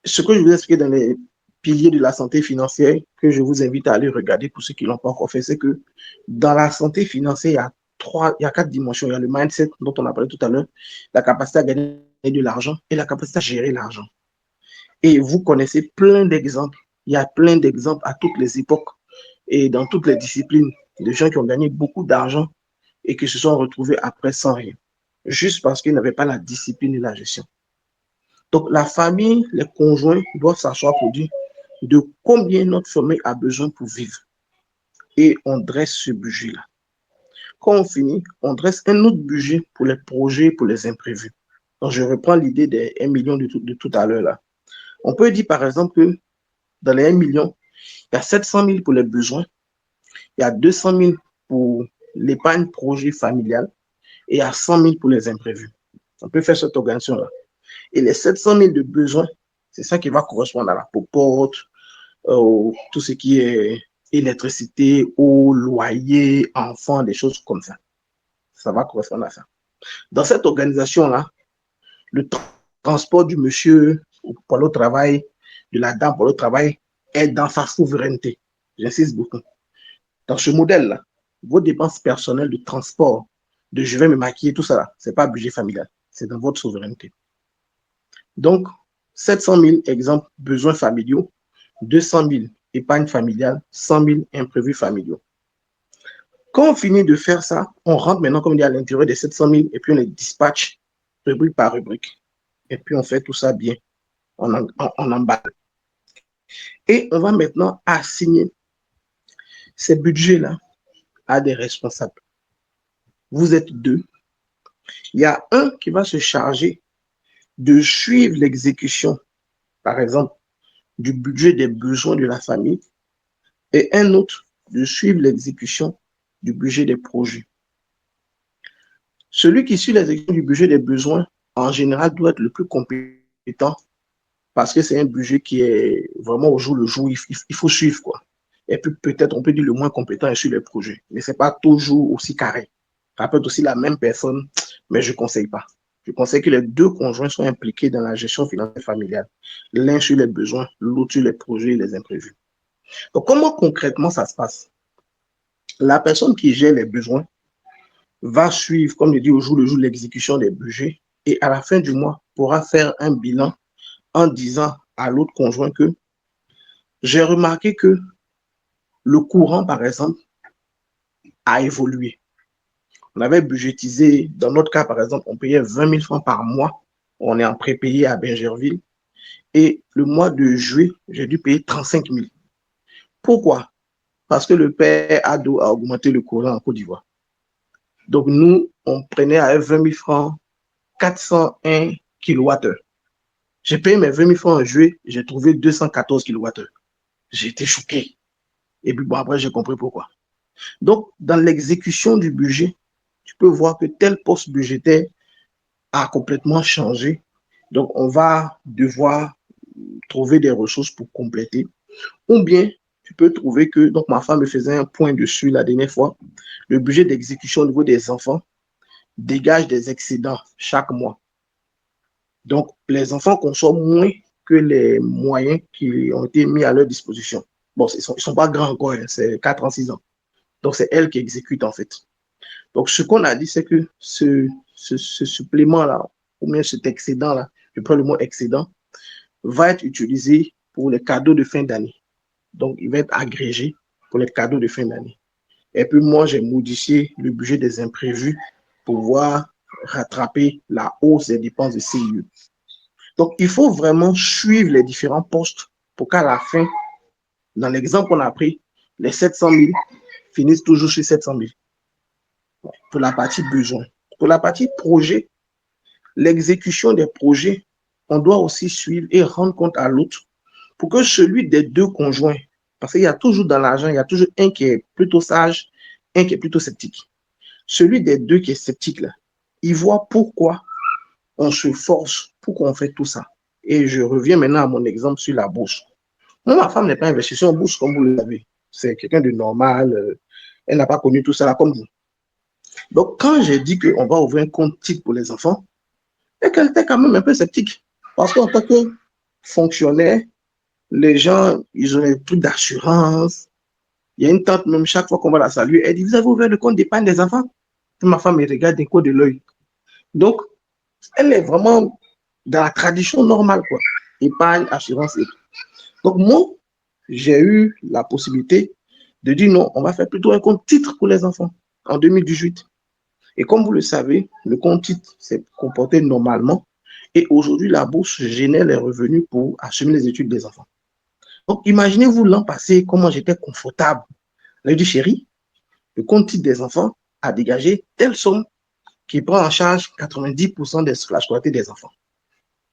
Ce que je vous ai expliqué dans les piliers de la santé financière, que je vous invite à aller regarder pour ceux qui ne l'ont pas encore fait, c'est que dans la santé financière, il y a 4 dimensions. Il y a le mindset dont on a parlé tout à l'heure, la capacité à gagner de l'argent et la capacité à gérer l'argent. Et vous connaissez plein d'exemples. Il y a plein d'exemples à toutes les époques et dans toutes les disciplines de gens qui ont gagné beaucoup d'argent et qui se sont retrouvés après sans rien, juste parce qu'ils n'avaient pas la discipline et la gestion. Donc, la famille, les conjoints doivent s'asseoir pour dire de combien notre famille a besoin pour vivre. Et on dresse ce budget-là. Quand on finit, on dresse un autre budget pour les projets, pour les imprévus. Donc, je reprends l'idée des 1 million de tout à l'heure là. On peut dire par exemple que dans les 1 million, il y a 700 000 pour les besoins, il y a 200 000 pour l'épargne projet familial et il y a 100 000 pour les imprévus. On peut faire cette organisation-là. Et les 700 000 de besoins, c'est ça qui va correspondre à la popote, tout ce qui est électricité, eau, loyer, enfants, des choses comme ça. Ça va correspondre à ça. Dans cette organisation-là, le transport du monsieur pour le travail, de la dame pour le travail, est dans sa souveraineté. J'insiste beaucoup. Dans ce modèle-là, vos dépenses personnelles de transport, de je vais me maquiller, tout ça, ce n'est pas budget familial. C'est dans votre souveraineté. Donc, 700 000 exemples besoins familiaux, 200 000 épargne familiale, 100 000 imprévus familiaux. Quand on finit de faire ça, on rentre maintenant, comme on dit, à l'intérieur des 700 000 et puis on les dispatche rubrique par rubrique. Et puis on fait tout ça bien, on emballe. Et on va maintenant assigner ces budgets-là à des responsables. Vous êtes 2. Il y a un qui va se charger de suivre l'exécution, par exemple, du budget des besoins de la famille et un autre de suivre l'exécution du budget des projets. Celui qui suit l'exécution du budget des besoins, en général, doit être le plus compétent parce que c'est un budget qui est vraiment au jour le jour, il faut suivre quoi. Et puis peut-être, on peut dire le moins compétent est sur les projets, mais ce n'est pas toujours aussi carré. Ça peut être aussi la même personne, mais je ne conseille pas. Je conseille que les 2 conjoints soient impliqués dans la gestion financière familiale. L'un sur les besoins, l'autre sur les projets et les imprévus. Donc, comment concrètement ça se passe? La personne qui gère les besoins va suivre, comme je dis, au jour le jour, l'exécution des budgets et à la fin du mois, pourra faire un bilan en disant à l'autre conjoint que j'ai remarqué que le courant, par exemple, a évolué. On avait budgétisé, dans notre cas, par exemple, on payait 20 000 francs par mois. On est en prépayé à Bergerville. Et le mois de juillet, j'ai dû payer 35 000. Pourquoi? Parce que le père Ado a augmenté le courant en Côte d'Ivoire. Donc, nous, on prenait à 20 000 francs 401 kWh. J'ai payé mes 20 000 francs en juillet, j'ai trouvé 214 kWh. J'ai été choqué. Et puis bon, après, j'ai compris pourquoi. Donc, dans l'exécution du budget, tu peux voir que tel poste budgétaire a complètement changé. Donc, on va devoir trouver des ressources pour compléter. Ou bien, tu peux trouver que, donc ma femme me faisait un point dessus la dernière fois, le budget d'exécution au niveau des enfants dégage des excédents chaque mois. Donc, les enfants consomment moins que les moyens qui ont été mis à leur disposition. Bon, ils ne sont pas grands encore, hein, c'est 4 ans, 6 ans. Donc, c'est elle qui exécute en fait. Donc, ce qu'on a dit, c'est que ce supplément-là, ou bien cet excédent-là, je prends le mot excédent, va être utilisé pour les cadeaux de fin d'année. Donc, il va être agrégé pour les cadeaux de fin d'année. Et puis, moi, j'ai modifié le budget des imprévus pour pouvoir rattraper la hausse des dépenses de CIE. Donc, il faut vraiment suivre les différents postes pour qu'à la fin, dans l'exemple qu'on a pris, les 700 000 finissent toujours sur 700 000. Pour la partie besoin. Pour la partie projet, l'exécution des projets, on doit aussi suivre et rendre compte à l'autre pour que celui des deux conjoints, parce qu'il y a toujours dans l'argent, il y a toujours un qui est plutôt sage, un qui est plutôt sceptique. Celui des deux qui est sceptique, là, il voit pourquoi on se force, pourquoi on fait tout ça. Et je reviens maintenant à mon exemple sur la bourse. Moi, ma femme n'est pas investisseur en bourse, comme vous le savez. C'est quelqu'un de normal. Elle n'a pas connu tout ça là, comme vous. Donc, quand j'ai dit qu'on va ouvrir un compte type pour les enfants, elle était quand même un peu sceptique. Parce qu'en tant que fonctionnaire, les gens, ils ont des trucs d'assurance. Il y a une tante, même chaque fois qu'on va la saluer, elle dit, vous avez ouvert le compte d'épargne des enfants? Puis ma femme, elle regarde d'un coin de l'œil. Donc, elle est vraiment dans la tradition normale, quoi. Épargne, assurance et tout. Donc, moi, j'ai eu la possibilité de dire non, on va faire plutôt un compte titre pour les enfants en 2018. Et comme vous le savez, le compte titre s'est comporté normalement. Et aujourd'hui, la bourse génère les revenus pour assumer les études des enfants. Donc, imaginez-vous l'an passé, comment j'étais confortable. Elle a dit, chérie, le compte titre des enfants a dégagé telle somme qui prend en charge 90% de la scolarité des enfants.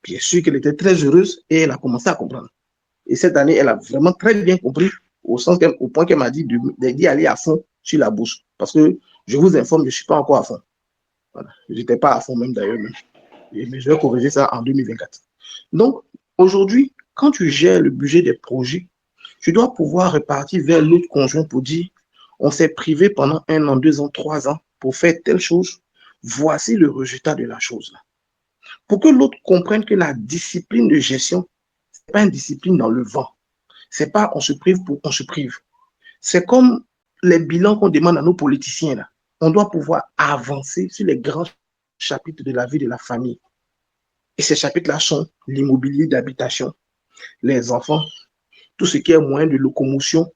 Bien sûr qu'elle était très heureuse et elle a commencé à comprendre. Et cette année, elle a vraiment très bien compris au point qu'elle m'a dit d'y aller à fond sur la bourse. Parce que je vous informe, je ne suis pas encore à fond. Voilà. Je n'étais pas à fond même d'ailleurs. Mais je vais corriger ça en 2024. Donc, aujourd'hui, quand tu gères le budget des projets, tu dois pouvoir repartir vers l'autre conjoint pour dire, on s'est privé pendant 1 an, 2 ans, 3 ans pour faire telle chose. Voici le résultat de la chose. Pour que l'autre comprenne que la discipline de gestion, ce n'est pas une discipline dans le vent. Ce n'est pas on se prive pour on se prive. C'est comme les bilans qu'on demande à nos politiciens. Là. On doit pouvoir avancer sur les grands chapitres de la vie de la famille. Et ces chapitres-là sont l'immobilier d'habitation, les enfants, tout ce qui est moyen de locomotion,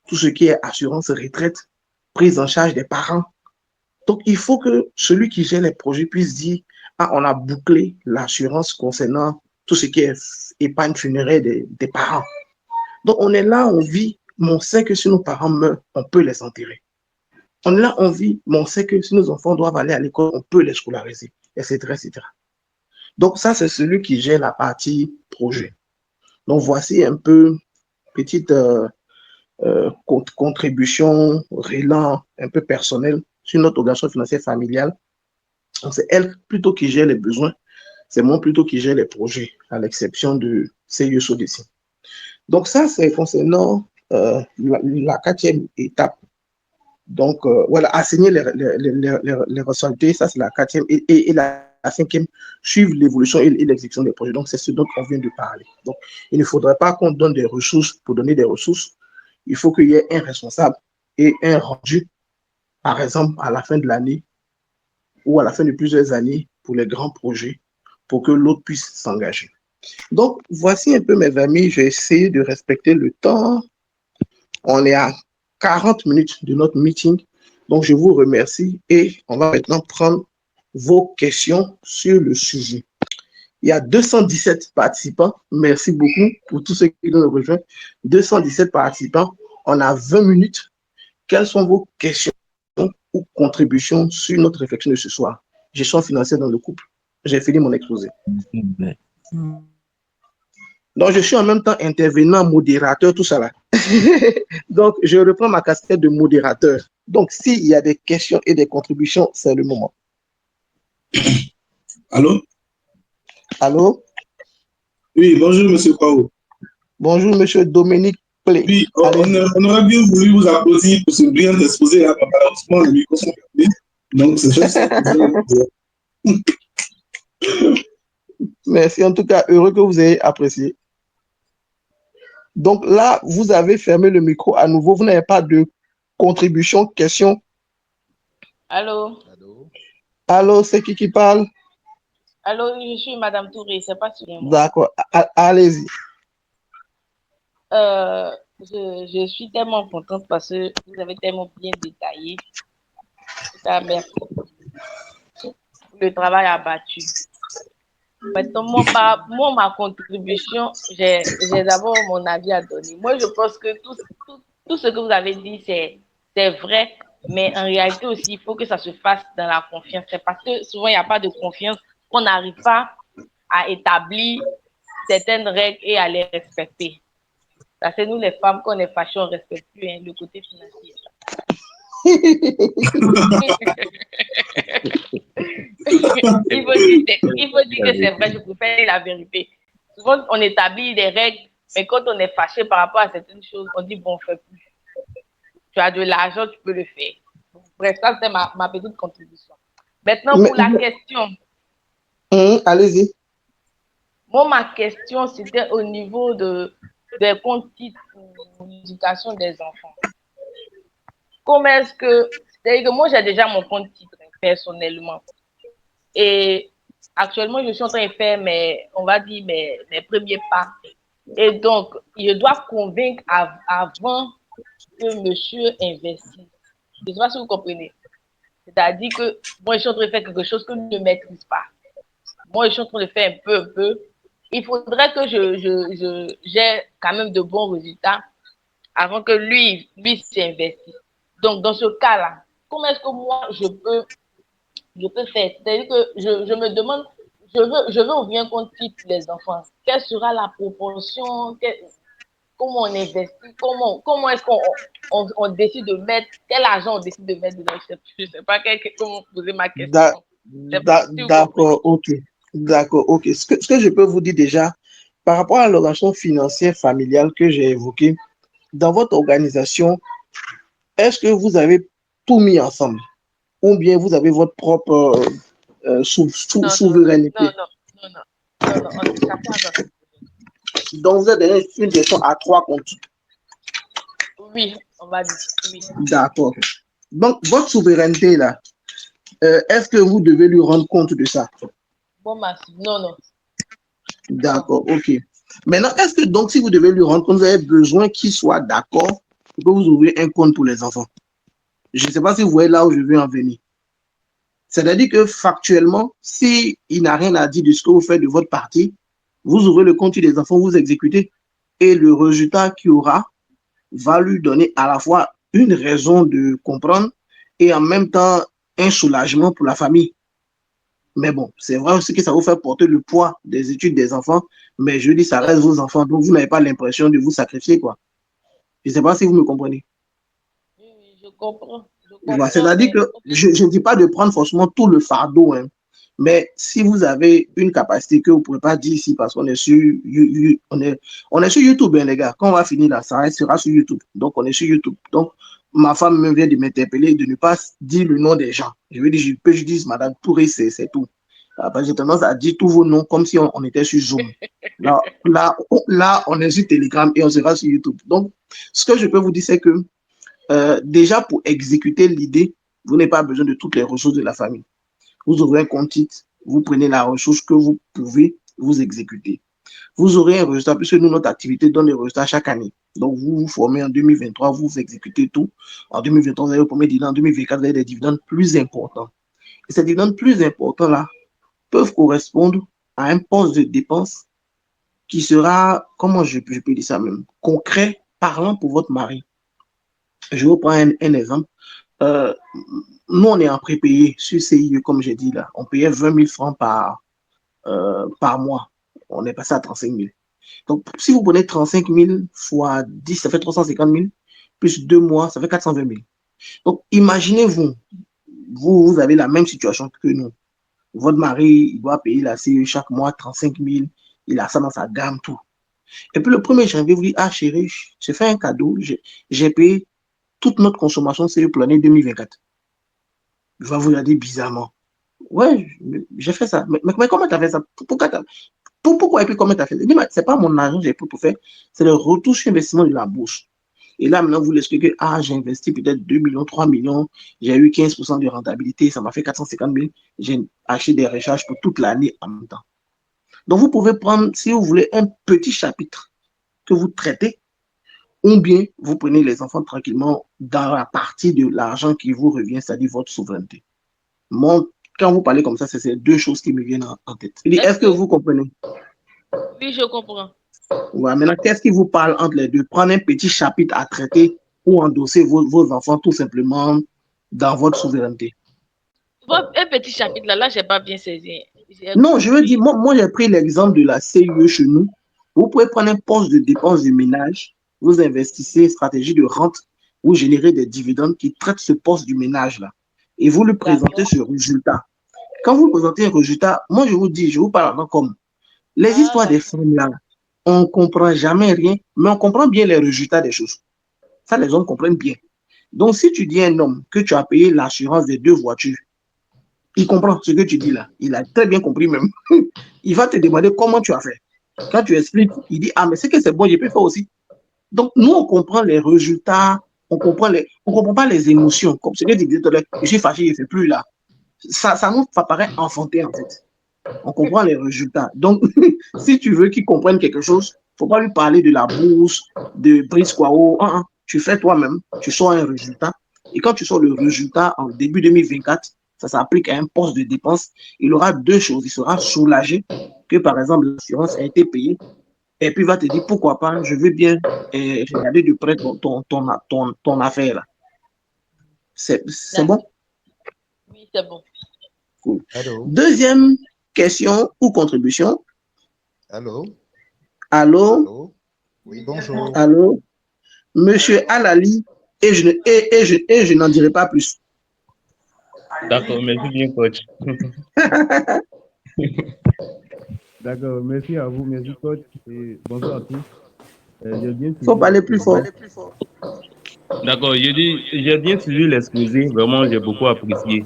tout ce qui est assurance retraite, prise en charge des parents. Donc, il faut que celui qui gère les projets puisse dire, ah, on a bouclé l'assurance concernant tout ce qui est épargne funéraire des parents. Donc, on est là, on vit, mais on sait que si nos parents meurent, on peut les enterrer. On est là, on vit, mais on sait que si nos enfants doivent aller à l'école, on peut les scolariser, etc., etc. Donc, ça, c'est celui qui gère la partie projet. Donc, voici un peu petite contribution, relan un peu personnel sur notre organisation financière familiale. C'est elle plutôt qui gère les besoins, c'est moi plutôt qui gère les projets, à l'exception de CIE-SODECI. Donc, ça, c'est concernant la 4e étape. Donc, voilà, assigner les responsabilités, ça, c'est la 4e. Et la 5e, suivre l'évolution et l'exécution des projets. Donc, c'est ce dont on vient de parler. Donc, il ne faudrait pas qu'on donne des ressources pour donner des ressources. Il faut qu'il y ait un responsable et un rendu, par exemple, à la fin de l'année ou à la fin de plusieurs années pour les grands projets, pour que l'autre puisse s'engager. Donc, voici un peu, mes amis, j'ai essayé de respecter le temps. On est à 40 minutes de notre meeting. Donc, je vous remercie et on va maintenant prendre vos questions sur le sujet. Il y a 217 participants. Merci beaucoup pour tous ceux qui nous rejoignent. 217 participants. On a 20 minutes. Quelles sont vos questions ou contributions sur notre réflexion de ce soir? Gestion financière dans le couple. J'ai fini mon exposé. Donc, je suis en même temps intervenant, modérateur, tout ça là. Donc, je reprends ma casquette de modérateur. Donc, s'il y a des questions et des contributions, c'est le moment. Allô? Allô? Oui, bonjour, monsieur Kwao. Bonjour, monsieur Dominique Plé. Oui, on aurait bien voulu vous applaudir pour ce brillant exposé, hein, mais malheureusement, les micros sont fermés. Donc, c'est juste ça. Merci, en tout cas, heureux que vous ayez apprécié. Donc là, vous avez fermé le micro à nouveau. Vous n'avez pas de contribution, question. Allô? Allô, c'est qui parle? Allô, je suis Madame Touré, c'est pas sur moi. D'accord, allez-y. Je suis tellement contente parce que vous avez tellement bien détaillé. En tout cas, merci pour le travail abattu. Maintenant, moi, ma contribution, j'ai d'abord mon avis à donner. Moi, je pense que tout ce que vous avez dit, c'est vrai, mais en réalité aussi, il faut que ça se fasse dans la confiance. C'est parce que souvent, il n'y a pas de confiance qu'on n'arrive pas à établir certaines règles et à les respecter. Parce que nous, les femmes, quand on est fâchées, on ne respecte plus hein, le côté financier. il faut dire que c'est vrai, je préfère la vérité. Souvent, on établit des règles, mais quand on est fâché par rapport à certaines choses, on dit, bon, on ne fait plus. Tu as de l'argent, tu peux le faire. Donc, bref, ça, c'est ma petite contribution. Maintenant, pour la question. Allez-y. Moi, ma question, c'était au niveau des comptes titres pour l'éducation des enfants. Comment est-ce que... C'est-à-dire que moi, j'ai déjà mon compte titre personnellement. Et actuellement, je suis en train de faire on va dire, mes premiers pas. Et donc, je dois convaincre avant que monsieur investisse. Je ne sais pas si vous comprenez. C'est-à-dire que moi, je suis en train de faire quelque chose que je ne maîtrise pas. Moi, je suis en train de faire un peu. Il faudrait que j'ai quand même de bons résultats avant que lui s'investisse. Donc, dans ce cas-là, comment est-ce que moi, je peux faire? C'est-à-dire que je me demande, je veux ouvrir un compte titre les enfants. Quelle sera la proportion? Comment on investit? Comment est-ce qu'on décide de mettre? Quel argent on décide de mettre dedans? Je ne sais pas comment poser ma question. D'accord, ok. D'accord, ok. Ce que je peux vous dire déjà, par rapport à l'organisation financière familiale que j'ai évoquée, dans votre organisation, est-ce que vous avez tout mis ensemble? Ou bien vous avez votre propre souveraineté? Non, chacun. Donc, vous avez une gestion à 3 comptes. Oui, on va dire, oui. D'accord. Donc, votre souveraineté, là, est-ce que vous devez lui rendre compte de ça? Bon, non. D'accord, ok. Maintenant, est-ce que donc, si vous devez lui rendre compte, vous avez besoin qu'il soit d'accord pour que vous ouvrez un compte pour les enfants? Je ne sais pas si vous voyez là où je veux en venir. C'est-à-dire que factuellement, s'il n'a rien à dire de ce que vous faites de votre partie, vous ouvrez le compte des enfants, vous exécutez. Et le résultat qu'il aura va lui donner à la fois une raison de comprendre et en même temps un soulagement pour la famille. Mais bon, c'est vrai aussi que ça vous fait porter le poids des études des enfants, mais je dis, ça reste vos enfants, donc vous n'avez pas l'impression de vous sacrifier, quoi. Je ne sais pas si vous me comprenez. Oui, je comprends. C'est-à-dire que je ne dis pas de prendre forcément tout le fardeau, hein, mais si vous avez une capacité que vous ne pouvez pas dire ici parce qu'on est sur on est sur YouTube, hein, les gars. Quand on va finir là, ça restera sur YouTube. Donc, on est sur YouTube. Donc, ma femme me vient de m'interpeller de ne pas dire le nom des gens. Je veux dire, je dis, Madame Touré, c'est tout. J'ai tendance à dire tous vos noms comme si on était sur Zoom. Là, on est sur Telegram et on sera sur YouTube. Donc, ce que je peux vous dire, c'est que déjà, pour exécuter l'idée, vous n'avez pas besoin de toutes les ressources de la famille. Vous ouvrez un compte titre, vous prenez la ressource que vous pouvez, vous exécuter. Vous aurez un résultat, puisque nous, notre activité donne des résultats chaque année. Donc, vous vous formez en 2023, vous exécutez tout. En 2023, vous avez le premier dividende. En 2024, vous avez des dividendes plus importants. Et ces dividendes plus importants-là peuvent correspondre à un poste de dépense qui sera, comment je peux dire ça même, concret, parlant pour votre mari. Je vous prends un exemple. Nous, on est en prépayé sur CIE, comme j'ai dit là. On payait 20 000 francs par mois. On est passé à 35 000. Donc, si vous prenez 35 000 fois 10, ça fait 350 000, plus 2 mois, ça fait 420 000. Donc, imaginez-vous, vous avez la même situation que nous. Votre mari, il doit payer la CE chaque mois 35 000, il a ça dans sa gamme, tout. Et puis le 1er janvier, vous dites, ah chérie, j'ai fait un cadeau, j'ai payé toute notre consommation CE pour l'année 2024. Il va vous regarder bizarrement. Ouais, j'ai fait ça. Mais comment tu as fait ça? Pourquoi et puis comment tu as fait ça? C'est pas mon argent, j'ai pour tout faire. C'est le retour sur investissement de la bourse. Et là, maintenant, vous l'expliquez, ah, j'ai investi peut-être 2 millions, 3 millions, j'ai eu 15% de rentabilité, ça m'a fait 450 000, j'ai acheté des recharges pour toute l'année en même temps. Donc, vous pouvez prendre, si vous voulez, un petit chapitre que vous traitez, ou bien vous prenez les enfants tranquillement dans la partie de l'argent qui vous revient, c'est-à-dire votre souveraineté. Moi, quand vous parlez comme ça, c'est ces deux choses qui me viennent en tête. Est-ce que vous comprenez? Oui, je comprends. Ouais, maintenant, qu'est-ce qui vous parle entre les deux? Prendre un petit chapitre à traiter ou endosser vos enfants tout simplement dans votre souveraineté. Un petit chapitre là, je n'ai pas bien saisi. Non, je veux dire, moi j'ai pris l'exemple de la CIE chez nous. Vous pouvez prendre un poste de dépenses du ménage, vous investissez stratégie de rente, vous générez des dividendes qui traitent ce poste du ménage là. Et vous lui présentez ce résultat. Quand vous présentez un résultat, moi je vous dis, je vous parle comme les histoires des femmes là, on ne comprend jamais rien, mais on comprend bien les résultats des choses. Ça, les hommes comprennent bien. Donc, si tu dis à un homme que tu as payé l'assurance des 2 voitures, il comprend ce que tu dis là. Il a très bien compris même. Il va te demander comment tu as fait. Quand tu expliques, il dit, ah, mais c'est que c'est bon, je peux faire aussi. Donc, nous, on comprend les résultats, on comprend pas les émotions. Comme ce que tu disais tout à l'heure, je suis fâché, il ne fait plus là. Ça nous paraît enfanté en fait. On comprend les résultats. Donc, si tu veux qu'il comprenne quelque chose, il ne faut pas lui parler de la bourse, de Brice Quao. Tu fais toi-même, tu sors un résultat. Et quand tu sors le résultat en début 2024, ça s'applique à un poste de dépense. Il aura deux choses. Il sera soulagé que, par exemple, l'assurance a été payée. Et puis, il va te dire, pourquoi pas, je veux bien regarder de près ton affaire. Là. C'est bon? Oui, c'est bon. Cool. Deuxième question ou contribution. Allô? Allô? Allô? Oui, bonjour. Allô? Monsieur Alali, et je n'en dirai pas plus. D'accord, merci bien, coach. D'accord, merci à vous, merci coach, et bonjour à tous. Il faut parler plus fort. D'accord, j'ai bien suivi l'exposé, vraiment, j'ai beaucoup apprécié.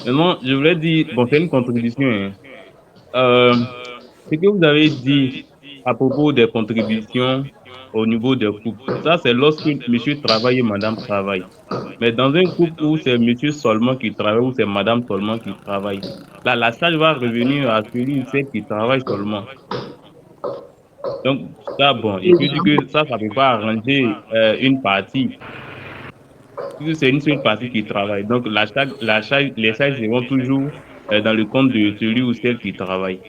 Maintenant, je voulais dire, bon, c'est une contribution, hein. Ce que vous avez dit à propos des contributions au niveau des couples, ça c'est lorsque monsieur travaille et madame travaille. Mais dans un couple où c'est monsieur seulement qui travaille ou c'est madame seulement qui travaille, là, la charge va revenir à celui ou celle qui travaille seulement. Donc, ça, bon, et puis que ça ne peut pas arranger une partie. C'est une seule partie qui travaille. Donc, les charges seront toujours dans le compte de celui ou celle qui travaille.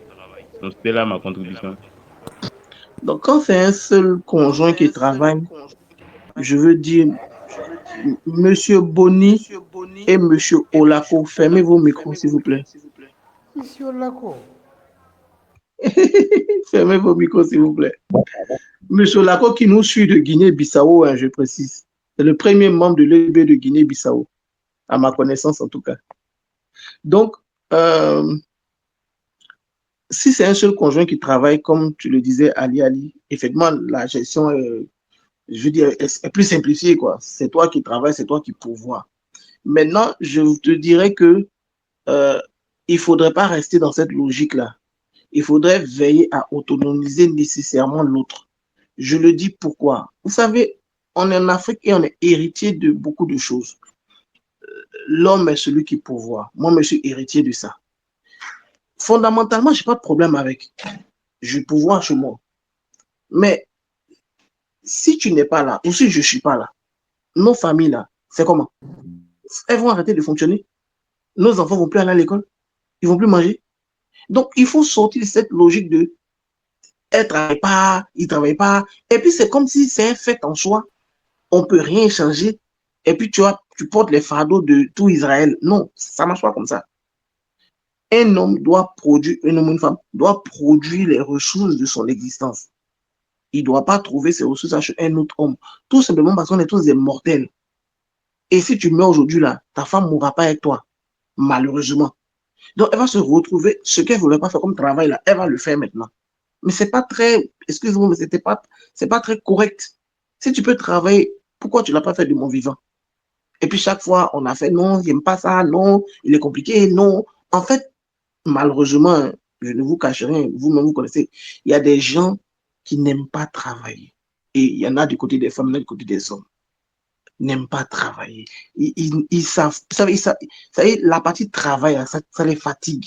Donc, c'était là ma contribution. Donc, quand c'est un seul conjoint qui travaille, je veux dire, Monsieur Boni et Monsieur Olako, fermez vos micros, s'il vous plaît. Monsieur Olako. Fermez vos micros, s'il vous plaît. Monsieur Olako qui nous suit de Guinée-Bissau, hein, je précise. C'est le premier membre de l'EB de Guinée-Bissau, à ma connaissance en tout cas. Donc, si c'est un seul conjoint qui travaille, comme tu le disais, Ali, effectivement, la gestion je veux dire, est plus simplifiée, quoi. C'est toi qui travailles, c'est toi qui pourvois. Maintenant, je te dirais que il ne faudrait pas rester dans cette logique-là. Il faudrait veiller à autonomiser nécessairement l'autre. Je le dis pourquoi. Vous savez, on est en Afrique et on est héritier de beaucoup de choses. L'homme est celui qui pourvoit. Moi, je suis héritier de ça. Fondamentalement, je n'ai pas de problème avec. Je pourvois chez moi. Mais si tu n'es pas là, ou si je ne suis pas là, nos familles là, c'est comment? Elles vont arrêter de fonctionner. Nos enfants ne vont plus aller à l'école. Ils ne vont plus manger. Donc, il faut sortir de cette logique de elle ne travaille pas, il ne travaille pas. Et puis, c'est comme si c'est un fait en soi. On ne peut rien changer. Et puis, tu portes les fardeaux de tout Israël. Non, ça ne marche pas comme ça. Un homme doit produire, un homme ou une femme doit produire les ressources de son existence. Il ne doit pas trouver ses ressources chez un autre homme. Tout simplement parce qu'on est tous des mortels. Et si tu meurs aujourd'hui là, ta femme ne mourra pas avec toi, malheureusement. Donc, elle va se retrouver, ce qu'elle ne voulait pas faire comme travail là, elle va le faire maintenant. Mais c'est pas très, excuse-moi, mais c'est pas très correct. Si tu peux travailler, pourquoi tu l'as pas fait de mon vivant? Et puis chaque fois, on a fait non, j'aime pas ça, non, il est compliqué, non. En fait, malheureusement, je ne vous cache rien, vous-même vous connaissez, il y a des gens qui n'aiment pas travailler. Et il y en a du côté des femmes, du côté des hommes, n'aiment pas travailler. Ils savent, vous savez, la partie travail, ça les fatigue.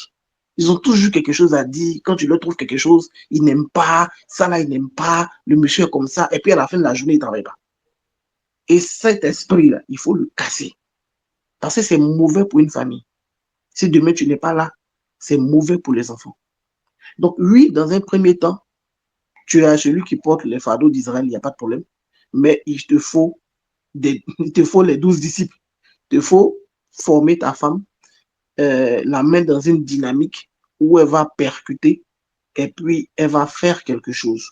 Ils ont toujours quelque chose à dire. Quand tu leur trouves quelque chose, ils n'aiment pas. Ça là, ils n'aiment pas. Le monsieur est comme ça. Et puis à la fin de la journée, il ne travaille pas. Et cet esprit-là, il faut le casser. Parce que c'est mauvais pour une famille. Si demain tu n'es pas là, c'est mauvais pour les enfants. Donc oui, dans un premier temps, tu es celui qui porte les fardeaux d'Israël, il n'y a pas de problème. Mais il te faut les 12 disciples. Il te faut former ta femme, la mettre dans une dynamique où elle va percuter et puis elle va faire quelque chose.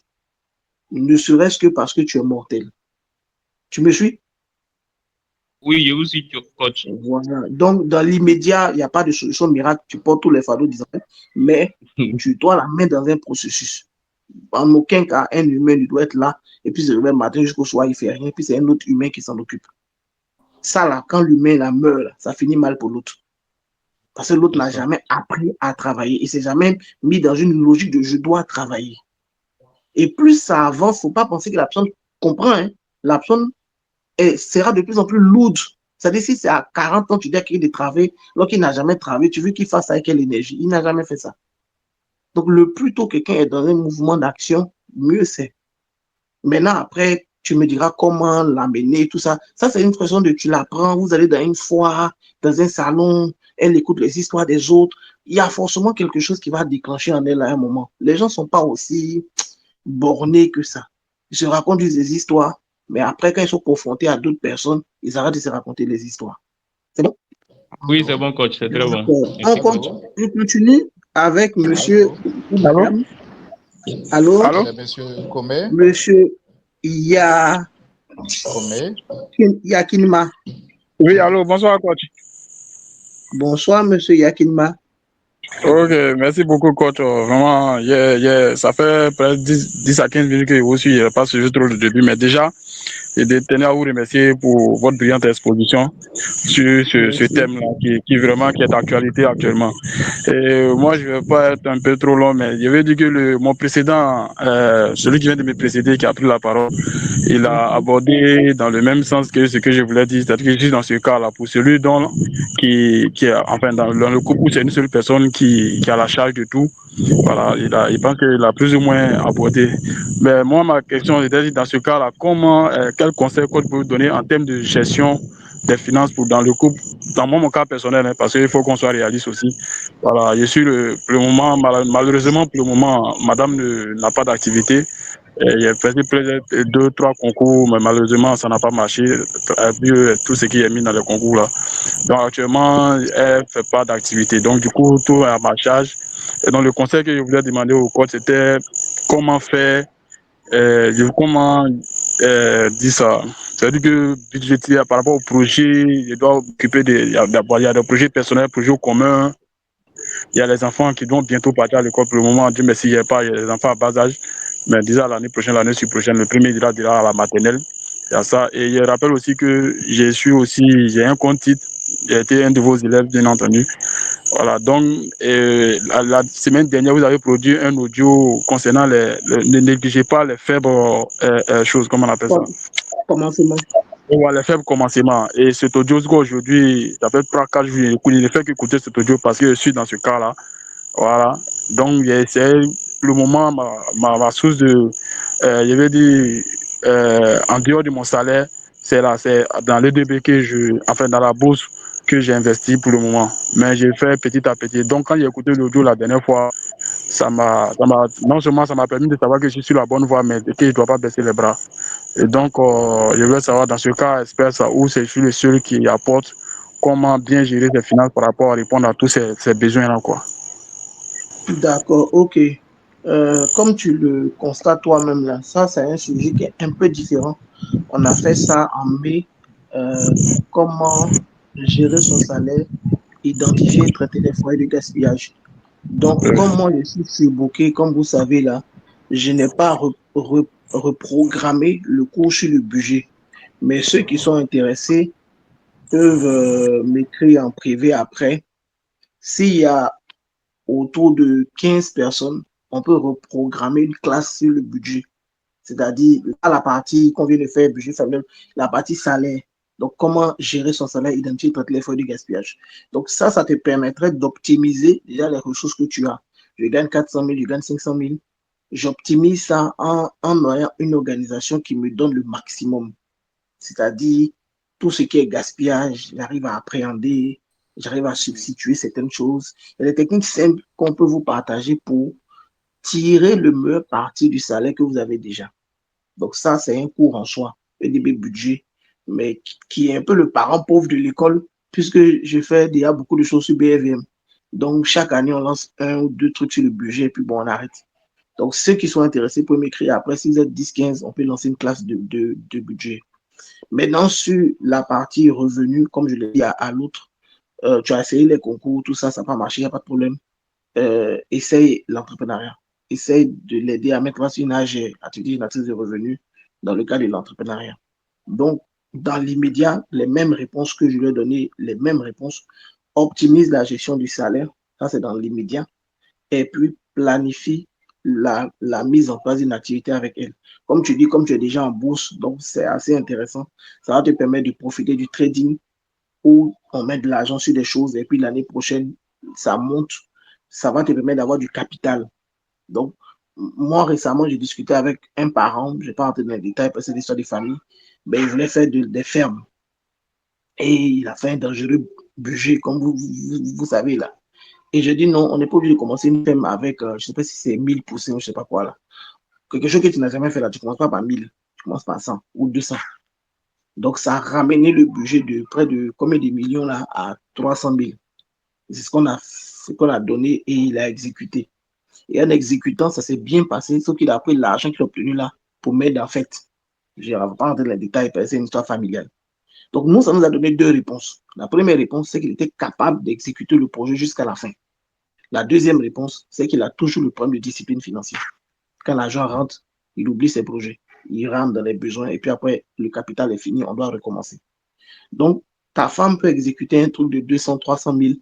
Ne serait-ce que parce que tu es mortel. Tu me suis? Oui, je vous suis, coach. Voilà. Donc, dans l'immédiat, il n'y a pas de solution miracle. Tu portes tous les fardeaux d'Israël, mais tu dois la mettre dans un processus. En aucun cas, un humain ne doit être là et puis se lever le matin jusqu'au soir, il ne fait rien, puis c'est un autre humain qui s'en occupe. Ça, là, quand l'humain là, meurt, là, ça finit mal pour l'autre. Parce que l'autre n'a jamais appris à travailler. Il ne s'est jamais mis dans une logique de je dois travailler. Et plus ça avance, il ne faut pas penser que la personne comprend. Hein. La personne sera de plus en plus lourde. C'est-à-dire, si c'est à 40 ans, tu dis qu'il a des travaux, alors qu'il n'a jamais travaillé, tu veux qu'il fasse avec quelle énergie? Il n'a jamais fait ça. Donc, le plus tôt quelqu'un est dans un mouvement d'action, mieux c'est. Maintenant, après, tu me diras comment l'amener, tout ça. Ça, c'est une façon de tu l'apprends. Vous allez dans une foire, dans un salon, elle écoute les histoires des autres. Il y a forcément quelque chose qui va déclencher en elle à un moment. Les gens ne sont pas aussi bornés que ça. Ils se racontent des histoires, mais après, quand ils sont confrontés à d'autres personnes, ils arrêtent de se raconter les histoires. C'est bon? Oui, c'est bon, coach, c'est très bon. On continue avec monsieur. Allô? Allô? Allô? Monsieur Comé? Monsieur Comé? Yakinma. Oui, allô, bonsoir, coach. Bonsoir, monsieur Yakinma. Ok, merci beaucoup, coach. Vraiment, ça fait presque 10 à 15 minutes que je vous suis. Je n'ai pas suivi trop le début, mais déjà, je tenais à vous remercier pour votre brillante exposition sur ce thème-là qui est d'actualité actuellement. Et moi, je ne vais pas être un peu trop long, mais je vais dire que mon précédent, celui qui vient de me précéder, qui a pris la parole, il a abordé dans le même sens que ce que je voulais dire, c'est-à-dire que juste dans ce cas-là, pour celui enfin, dans le couple où c'est une seule personne qui a la charge de tout, voilà, il pense qu'il a plus ou moins abordé. Mais moi, ma question était dans ce cas-là, quel conseil que vous donner en termes de gestion des finances dans le couple, dans mon cas personnel, hein, parce qu'il faut qu'on soit réaliste aussi. Voilà, je suis pour le moment, malheureusement, pour le moment, madame n'a pas d'activité. J'ai fait peut-être 2-3 concours, mais malheureusement, ça n'a pas marché, vu tout ce qui est mis dans les concours là. Donc actuellement, elle ne fait pas d'activité. Donc du coup, tout est à ma charge. Et donc le conseil que je voulais demander au coach, c'était comment faire, comment dire ça. C'est-à-dire que budgétier par rapport au projet, je dois occuper il y a des projets personnels, projets communs. Il y a les enfants qui vont bientôt partir à l'école pour le moment. Dieu merci, il y a les enfants à bas âge. Mais déjà l'année prochaine, l'année prochaine, le premier il ira à la maternelle. Il y a ça. Et je rappelle aussi que j'ai un compte titre. J'ai été un de vos élèves, bien entendu. Voilà, donc la semaine dernière, vous avez produit un audio concernant ne négligez pas les faibles choses, comment on appelle ça? Commencement. Les faibles commencements. Et cet audio, aujourd'hui, ça fait 3-4 jours, il ne fait qu'écouter cet audio parce que je suis dans ce cas-là. Voilà. Donc, c'est le moment, ma source de, je vais dire, en dehors de mon salaire, c'est dans l'EDB dans la bourse que j'ai investi pour le moment. Mais j'ai fait petit à petit. Donc, quand j'ai écouté l'audio la dernière fois, non seulement ça m'a permis de savoir que je suis sur la bonne voie, mais que je ne dois pas baisser les bras. Et donc, je veux savoir dans ce cas, espère ça, où je suis le seul qui apporte comment bien gérer ses finances par rapport à répondre à tous ces besoins-là, quoi. D'accord, ok. Comme tu le constates toi-même là, ça c'est un sujet qui est un peu différent. On a fait ça en mai. Comment gérer son salaire, identifier et traiter les foyers de gaspillage. Donc, comme moi je suis surbooké, comme vous savez là, je n'ai pas reprogrammé le cours sur le budget. Mais ceux qui sont intéressés peuvent m'écrire en privé après. S'il y a autour de 15 personnes, on peut reprogrammer une classe sur le budget. C'est-à-dire, à la partie qu'on vient de faire, budget familial, la partie salaire. Donc, comment gérer son salaire, identifier traiter les foyers de gaspillage. Donc, ça te permettrait d'optimiser déjà les ressources que tu as. Je gagne 400 000, je gagne 500 000. J'optimise ça en ayant une organisation qui me donne le maximum. C'est-à-dire, tout ce qui est gaspillage, j'arrive à appréhender, j'arrive à substituer certaines choses. Il y a des techniques simples qu'on peut vous partager pour tirer le meilleur parti du salaire que vous avez déjà. Donc ça, c'est un cours en soi, EDB budget, mais qui est un peu le parent pauvre de l'école, puisque je fais déjà beaucoup de choses sur BFM. Donc chaque année, on lance 1 ou 2 trucs sur le budget, et puis bon, on arrête. Donc ceux qui sont intéressés peuvent m'écrire. Après, si vous êtes 10-15, on peut lancer une classe de budget. Maintenant, sur la partie revenu, comme je l'ai dit à l'autre, tu as essayé les concours, tout ça, ça n'a pas marché, il n'y a pas de problème. Essaye l'entrepreneuriat. Essaye de l'aider à mettre en place une AG, activité génératrice de revenus, dans le cadre de l'entrepreneuriat. Donc, dans l'immédiat, les mêmes réponses que je lui ai données, les mêmes réponses, optimise la gestion du salaire, ça c'est dans l'immédiat, et puis planifie la mise en place d'une activité avec elle. Comme tu dis, comme tu es déjà en bourse, donc c'est assez intéressant. Ça va te permettre de profiter du trading où on met de l'argent sur des choses et puis l'année prochaine, ça monte. Ça va te permettre d'avoir du capital. Donc, moi, récemment, j'ai discuté avec un parent, je ne vais pas rentrer dans les détails parce que c'est l'histoire des familles, mais il voulait faire des fermes. Et il a fait un dangereux budget, comme vous savez là. Et je dis non, on n'est pas obligé de commencer une ferme avec, je ne sais pas si c'est 1000 poussins ou je ne sais pas quoi là. Quelque chose que tu n'as jamais fait là, tu ne commences pas par 1000, tu commences par 100 ou 200. Donc, ça a ramené le budget de près de combien de millions là à 300 000. C'est ce qu'on a donné et il a exécuté. Et en exécutant, ça s'est bien passé, sauf qu'il a pris l'argent qu'il a obtenu là pour m'aider en fait. Je ne vais pas rentrer dans les détails parce que c'est une histoire familiale. Donc, nous, ça nous a donné 2 réponses. La première réponse, c'est qu'il était capable d'exécuter le projet jusqu'à la fin. La deuxième réponse, c'est qu'il a toujours le problème de discipline financière. Quand l'argent rentre, il oublie ses projets. Il rentre dans les besoins et puis après, le capital est fini, on doit recommencer. Donc, ta femme peut exécuter un truc de 200, 300 000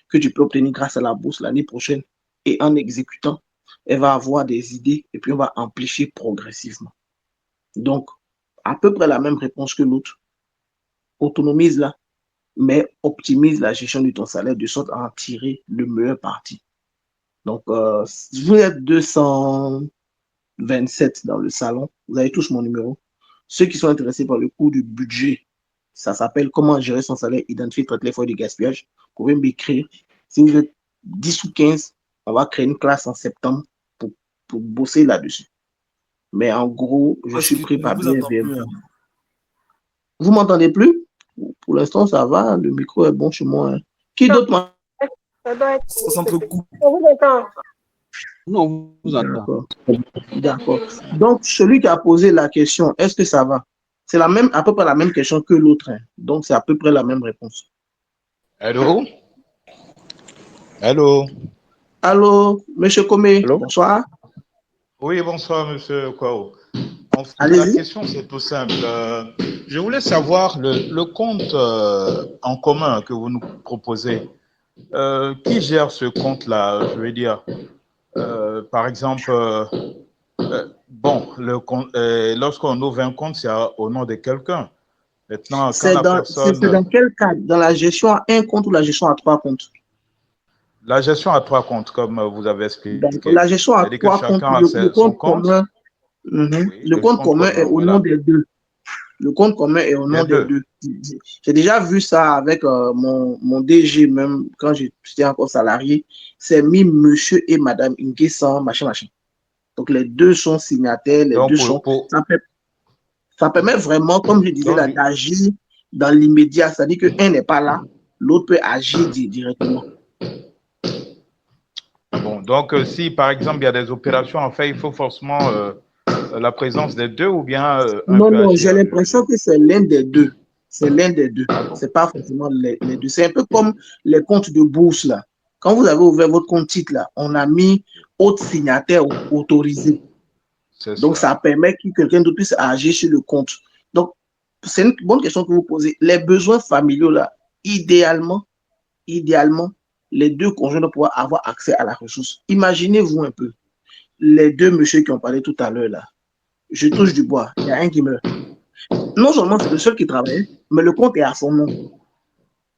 que tu peux obtenir grâce à la bourse l'année prochaine. Et en exécutant, elle va avoir des idées et puis on va amplifier progressivement. Donc, à peu près la même réponse que l'autre. Autonomise-la, mais optimise la gestion de ton salaire de sorte à en tirer le meilleur parti. Donc, vous êtes 227 dans le salon, vous avez tous mon numéro. Ceux qui sont intéressés par le cours du budget, ça s'appelle comment gérer son salaire, identifier, traiter les foyers de gaspillage. Vous pouvez m'écrire. Si vous êtes 10 ou 15, on va créer une classe en septembre pour bosser là-dessus. Mais en gros, je suis pris par BFM. Vous m'entendez plus? Pour l'instant, ça va. Le micro est bon chez moi. Qui d'autre? Ça doit être. Ça s'entrecoupe. On vous entend. Non, vous entend. D'accord. Donc, celui qui a posé la question, est-ce que ça va? C'est à peu près la même question que l'autre. Hein. Donc, c'est à peu près la même réponse. Allô? Allô? Allô, monsieur Comé. Bonsoir. Oui, bonsoir, monsieur Kwao. La question, c'est tout simple. Je voulais savoir le compte en commun que vous nous proposez. Qui gère ce compte-là? Je veux dire, par exemple, lorsqu'on ouvre un compte, c'est au nom de quelqu'un. Maintenant, c'est dans quel cadre? Dans la gestion à un compte ou la gestion à 3 comptes? La gestion à 3 comptes, comme vous avez expliqué. Donc, la gestion à 3 comptes, le compte commun. Le compte commun est au nom des deux. Le compte commun est au nom des deux. J'ai déjà vu ça avec mon DG, même quand j'étais encore salarié. C'est mis monsieur et madame Nguessan, machin. Donc, les deux sont signataires, les deux sont. Ça permet vraiment, comme je disais, d'agir dans l'immédiat. C'est-à-dire qu'un n'est pas là, l'autre peut agir directement. Bon, Donc, si par exemple il y a des opérations à faire, il faut forcément la présence des deux ou bien un Non, peut non, agir. j'ai l'impression que c'est l'un des deux. C'est l'un des deux. C'est pas forcément les deux. C'est un peu comme les comptes de bourse, là. Quand vous avez ouvert votre compte titre, là, on a mis autre signataire autorisé. Donc, ça permet que quelqu'un d'autre puisse agir sur le compte. Donc, c'est une bonne question que vous posez. Les besoins familiaux, là, idéalement, les deux conjoints doivent pouvoir avoir accès à la ressource. Imaginez-vous un peu, les deux messieurs qui ont parlé tout à l'heure, là. Je touche du bois, il y a un qui meurt. Non seulement c'est le seul qui travaille, mais le compte est à son nom.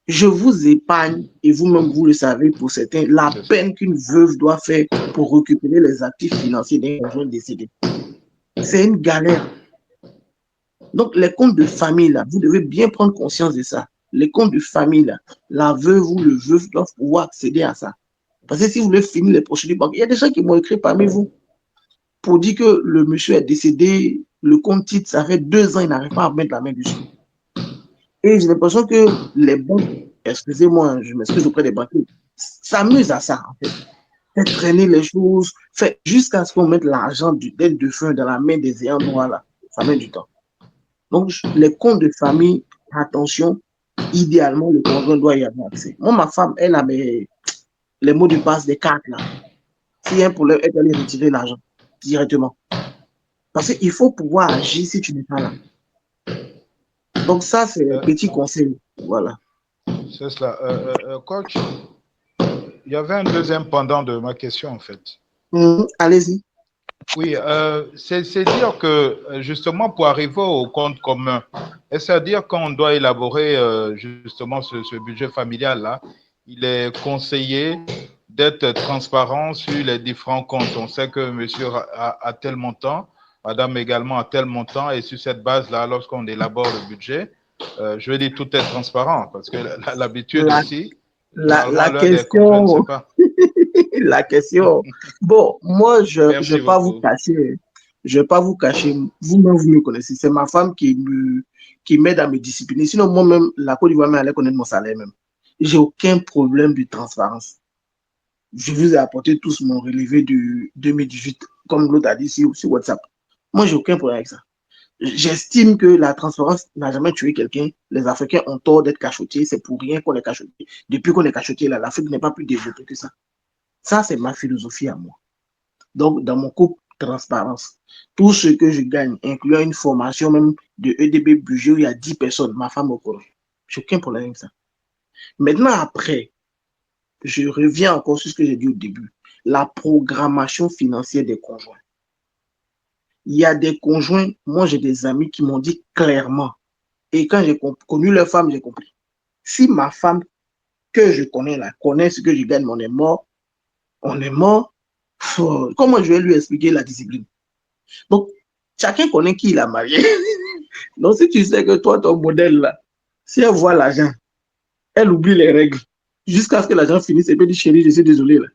Je vous épargne, et vous-même vous le savez pour certains, la peine qu'une veuve doit faire pour récupérer les actifs financiers d'un conjoint décédé. C'est une galère. Donc, les comptes de famille, là, vous devez bien prendre conscience de ça. Les comptes de famille, là, la veuve ou le veuf doivent pouvoir accéder à ça. Parce que si vous voulez finir les procédures bancaires, il y a des gens qui m'ont écrit parmi vous pour dire que le monsieur est décédé, le compte titre, ça fait 2 ans, il n'arrive pas à mettre la main dessus. Et j'ai l'impression que les banques, excusez-moi, je m'excuse auprès des banquiers, s'amusent à ça, en fait. Fait traîner les choses, fait jusqu'à ce qu'on mette l'argent d'aide de fin dans la main des ayants droit, là. Ça met du temps. Donc, les comptes de famille, attention, idéalement, le conjoint doit y avoir accès. Moi, ma femme, elle a les mots de passe des cartes, là. S'il y a un problème, elle doit aller retirer l'argent directement. Parce qu'il faut pouvoir agir si tu n'es pas là. Donc ça, c'est un petit conseil. Voilà. C'est cela. Coach, il y avait un deuxième pendant de ma question, en fait. Allez-y. Oui, c'est dire que, justement, pour arriver au compte commun, est-ce à dire qu'on doit élaborer, justement, ce budget familial-là, il est conseillé d'être transparent sur les différents comptes. On sait que monsieur a tel montant, madame également a tel montant, et sur cette base-là, lorsqu'on élabore le budget, je veux dire, tout est transparent, parce que l'habitude aussi, la question, la question, bon, moi, je ne vais pas vous cacher, vous-même, vous me connaissez, c'est ma femme qui m'aide à me discipliner, sinon moi-même, la Côte d'Ivoire m'allait connaître mon salaire même. J'ai aucun problème de transparence. Je vous ai apporté tous mon relevé de 2018, comme l'autre a dit sur WhatsApp. Moi, j'ai aucun problème avec ça. J'estime que la transparence n'a jamais tué quelqu'un. Les Africains ont tort d'être cachotiers. C'est pour rien qu'on est cachotier. Depuis qu'on est cachotier, là, l'Afrique n'est pas plus développée que ça. Ça, c'est ma philosophie à moi. Donc, dans mon couple, transparence. Tout ce que je gagne, incluant une formation même de EDB budget où il y a 10 personnes, ma femme au courant. J'ai aucun problème avec ça. Maintenant, après, je reviens encore sur ce que j'ai dit au début. La programmation financière des conjoints. Il y a des conjoints, moi j'ai des amis qui m'ont dit clairement, et quand j'ai connu leur femme, j'ai compris. Si ma femme, que je connais là, connaît ce que je gagne, on est mort, comment je vais lui expliquer la discipline? Donc, chacun connaît qui il a marié. Donc, si tu sais que toi, ton modèle là, si elle voit l'argent, elle oublie les règles, jusqu'à ce que l'argent finisse et puis dit chérie, je suis désolé là.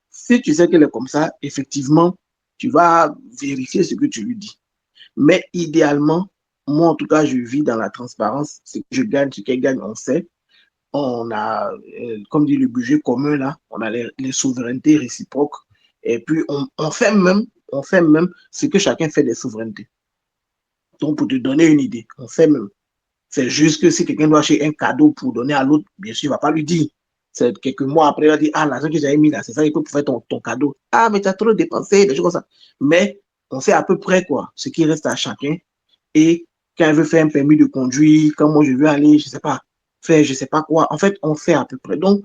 Si tu sais qu'elle est comme ça, effectivement, tu vas vérifier ce que tu lui dis. Mais idéalement, moi en tout cas, je vis dans la transparence. Ce que je gagne, ce qu'elle gagne, on sait. On a, comme dit le budget commun là, on a les souverainetés réciproques. Et puis, on fait même ce que chacun fait des souverainetés. Donc, pour te donner une idée, on fait même. C'est juste que si quelqu'un doit acheter un cadeau pour donner à l'autre, bien sûr, il ne va pas lui dire. C'est quelques mois après, il va dire, ah, l'argent que j'avais mis là, c'est ça, il peut faire ton cadeau. Ah, mais tu as trop dépensé, des choses comme ça. Mais on sait à peu près quoi, ce qui reste à chacun. Et quand elle veut faire un permis de conduire, quand moi je veux aller, je sais pas, faire je sais pas quoi, en fait, on fait à peu près. Donc,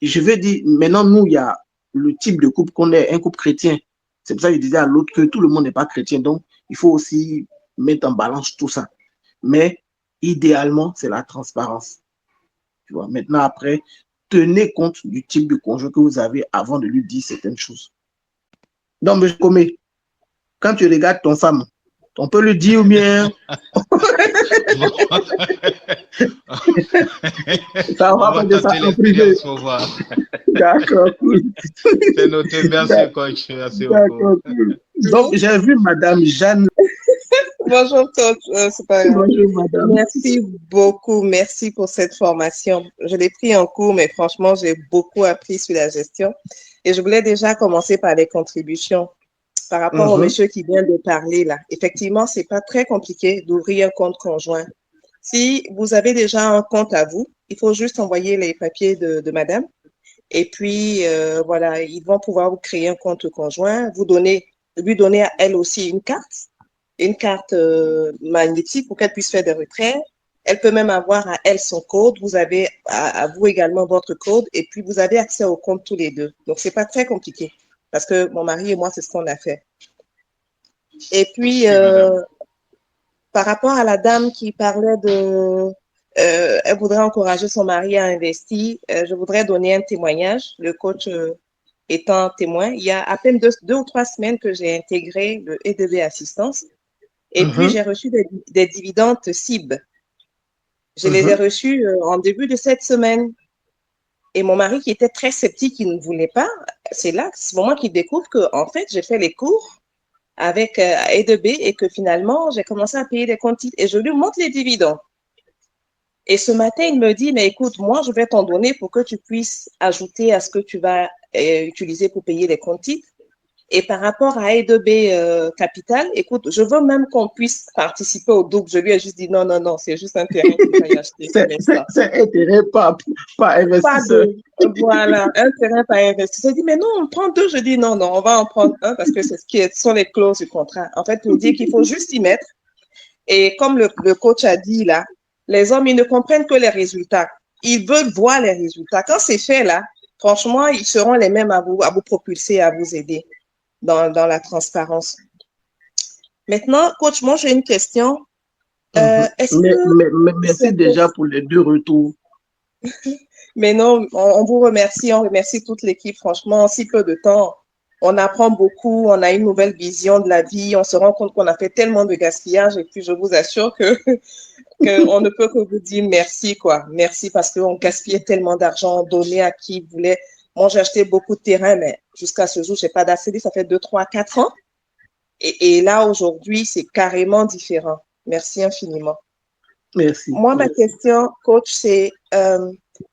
je veux dire, maintenant, nous, il y a le type de couple qu'on est, un couple chrétien. C'est pour ça que je disais à l'autre que tout le monde n'est pas chrétien. Donc, il faut aussi mettre en balance tout ça. Mais, idéalement, c'est la transparence. Tu vois, maintenant, après, tenez compte du type de conjoint que vous avez avant de lui dire certaines choses. Donc, M. Comé, quand tu regardes ton femme, on peut lui dire ou bien... Ça va pas de ça en privé. D'accord, cool. C'est noté, merci coach. Merci beaucoup. Cool. Donc, j'ai vu Madame Jeanne. Bonjour, coach. C'est pas grave. Bonjour, madame. Merci beaucoup. Merci pour cette formation. Je l'ai pris en cours, mais franchement, j'ai beaucoup appris sur la gestion. Et je voulais déjà commencer par les contributions. Par rapport au monsieur qui vient de parler là, effectivement, c'est pas très compliqué d'ouvrir un compte conjoint. Si vous avez déjà un compte à vous, il faut juste envoyer les papiers de madame. Et puis, voilà, ils vont pouvoir vous créer un compte conjoint, lui donner à elle aussi une carte magnétique pour qu'elle puisse faire des retraits. Elle peut même avoir à elle son code. Vous avez à vous également votre code et puis vous avez accès au compte tous les deux. Donc, c'est pas très compliqué parce que mon mari et moi, c'est ce qu'on a fait. Et puis, par rapport à la dame qui parlait elle voudrait encourager son mari à investir, je voudrais donner un témoignage, le coach étant témoin. Il y a à peine 2 ou 3 semaines que j'ai intégré le EDB Assistance et puis j'ai reçu des dividendes CIB. Je les ai reçus en début de cette semaine. Et mon mari qui était très sceptique, il ne voulait pas, c'est ce moment qu'il découvre que en fait, j'ai fait les cours avec EDB et que finalement, j'ai commencé à payer des comptes et je lui montre les dividendes. Et ce matin, il me dit, mais écoute, moi, je vais t'en donner pour que tu puisses ajouter à ce que tu vas utiliser pour payer les comptes titres. Et par rapport à E2B Capital, écoute, je veux même qu'on puisse participer au double. Je lui ai juste dit, non, c'est juste un terrain qu'il va y acheter. C'est intérêt, pas investisseur. Voilà, un terrain pas investisseur. Il dit, mais non, on prend 2. Je dis, non, on va en prendre un parce que c'est ce sont les clauses du contrat. En fait, pour dire qu'il faut juste y mettre. Et comme le coach a dit là, les hommes, ils ne comprennent que les résultats. Ils veulent voir les résultats. Quand c'est fait là, franchement, ils seront les mêmes à vous propulser, à vous aider dans la transparence. Maintenant, coach, moi, j'ai une question. Merci déjà pour les 2 retours. Mais non, on vous remercie. On remercie toute l'équipe. Franchement, en si peu de temps, on apprend beaucoup. On a une nouvelle vision de la vie. On se rend compte qu'on a fait tellement de gaspillage. Et puis, je vous assure qu'on ne peut que vous dire merci, quoi. Merci parce qu'on gaspillait tellement d'argent donné à qui voulait. Moi, j'ai acheté beaucoup de terrain, mais jusqu'à ce jour, je n'ai pas d'ACD. Ça fait 2, 3, 4 ans. Et là, aujourd'hui, c'est carrément différent. Merci infiniment. Merci. Moi, ma question, coach, c'est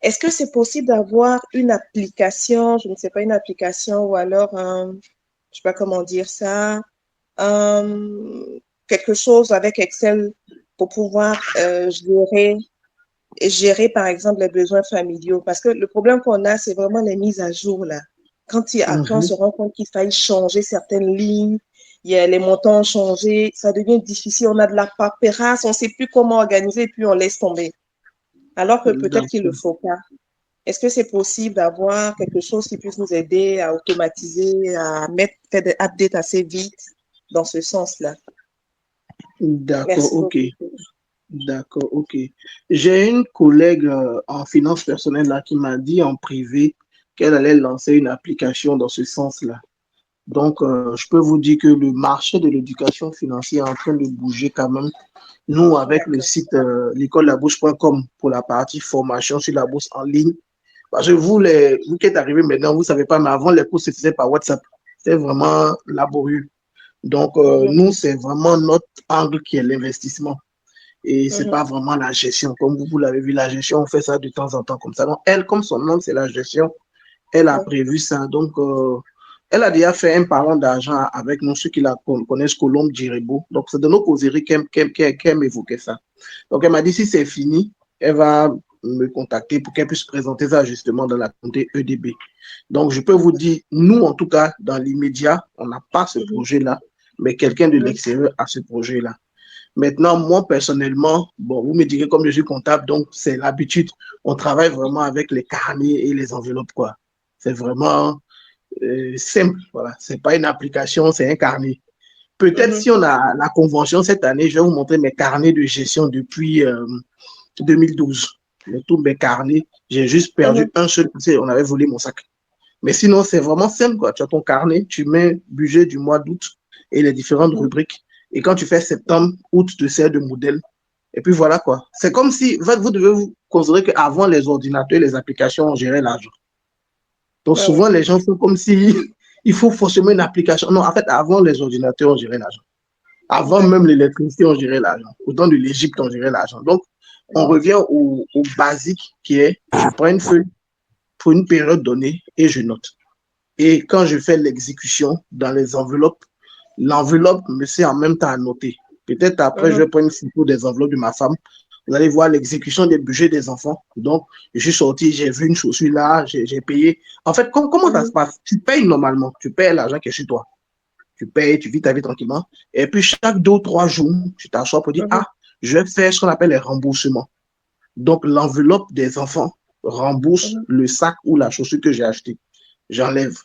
est-ce que c'est possible d'avoir une application, je ne sais pas, une application ou alors, je ne sais pas comment dire ça, quelque chose avec Excel pour pouvoir gérer, par exemple, les besoins familiaux. Parce que le problème qu'on a, c'est vraiment les mises à jour, là. Après, on se rend compte qu'il faille changer certaines lignes, les montants ont changé, ça devient difficile, on a de la paperasse, on ne sait plus comment organiser, puis on laisse tomber. Alors que peut-être qu'il ne le faut pas. Est-ce que c'est possible d'avoir quelque chose qui puisse nous aider à automatiser, à faire des updates assez vite dans ce sens-là? D'accord, ok. D'accord, ok. J'ai une collègue en finance personnelle là qui m'a dit en privé qu'elle allait lancer une application dans ce sens-là. Donc, je peux vous dire que le marché de l'éducation financière est en train de bouger quand même. Nous, avec le site l'écolelabourse.com pour la partie formation sur la bourse en ligne, parce que vous qui êtes arrivés maintenant, vous ne savez pas, mais avant, les cours se faisaient par WhatsApp. C'était vraiment laborieux. Donc, nous, c'est vraiment notre angle qui est l'investissement. Et ce n'est pas vraiment la gestion. Comme vous l'avez vu, la gestion, on fait ça de temps en temps comme ça. Donc, elle, comme son nom, c'est la gestion, elle a prévu ça. Donc, elle a déjà fait un parlant d'argent avec nous, ceux qui la connaissent, Colombe Djirebo. Donc, c'est de nos causeries qu'elle évoquait ça. Donc, elle m'a dit, si c'est fini, elle va me contacter pour qu'elle puisse présenter ça justement dans la communauté EDB. Donc, je peux vous dire, nous, en tout cas, dans l'immédiat, on n'a pas ce projet-là, mais quelqu'un de l'extérieur a ce projet-là. Maintenant, moi, personnellement, bon, vous me direz, comme je suis comptable, donc c'est l'habitude. On travaille vraiment avec les carnets et les enveloppes, quoi. C'est vraiment simple, voilà. C'est pas une application, c'est un carnet. Peut-être si on a la convention cette année, je vais vous montrer mes carnets de gestion depuis 2012. Tous mes carnets, j'ai juste perdu un seul, on avait volé mon sac. Mais sinon, c'est vraiment simple, quoi. Tu as ton carnet, tu mets budget du mois d'août et les différentes rubriques. Et quand tu fais septembre, août, tu sers de modèle. Et puis voilà, quoi. C'est comme si, en fait, vous devez vous considérer qu'avant les ordinateurs, les applications, on gérait l'argent. Donc souvent, les gens font comme si il faut forcément une application. Non, en fait, avant les ordinateurs, on gérait l'argent. Avant même l'électricité, on gérait l'argent. Au temps de l'Égypte, on gérait l'argent. Donc, on revient au basique qui est, je prends une feuille pour une période donnée et je note. Et quand je fais l'exécution dans les enveloppes, l'enveloppe me sert en même temps à noter. Peut-être après, je vais prendre une photo des enveloppes de ma femme. Vous allez voir l'exécution des budgets des enfants. Donc, je suis sorti, j'ai vu une chaussure là, j'ai payé. En fait, comment ça se passe? Tu payes normalement, tu payes l'argent qui est chez toi. Tu payes, tu vis ta vie tranquillement. Et puis, chaque 2 ou 3 jours, tu t'assois pour dire, ah, je vais faire ce qu'on appelle les remboursements. Donc, l'enveloppe des enfants rembourse le sac ou la chaussure que j'ai acheté. J'enlève.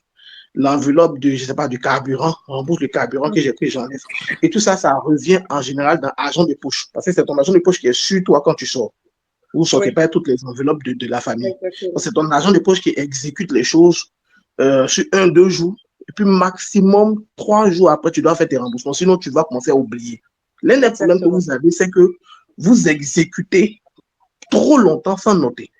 L'enveloppe de, je sais pas, du carburant, rembourse le carburant que j'ai pris, j'enlève. Et tout ça, ça revient en général dans l'argent de poche. Parce que c'est ton argent de poche qui est sur toi quand tu sors. Vous ne sortez pas toutes les enveloppes de la famille. C'est ton argent de poche qui exécute les choses sur 1-2 jours. Et puis, maximum 3 jours après, tu dois faire tes remboursements. Sinon, tu vas commencer à oublier. L'un des problèmes que vous avez, c'est que vous exécutez trop longtemps sans noter.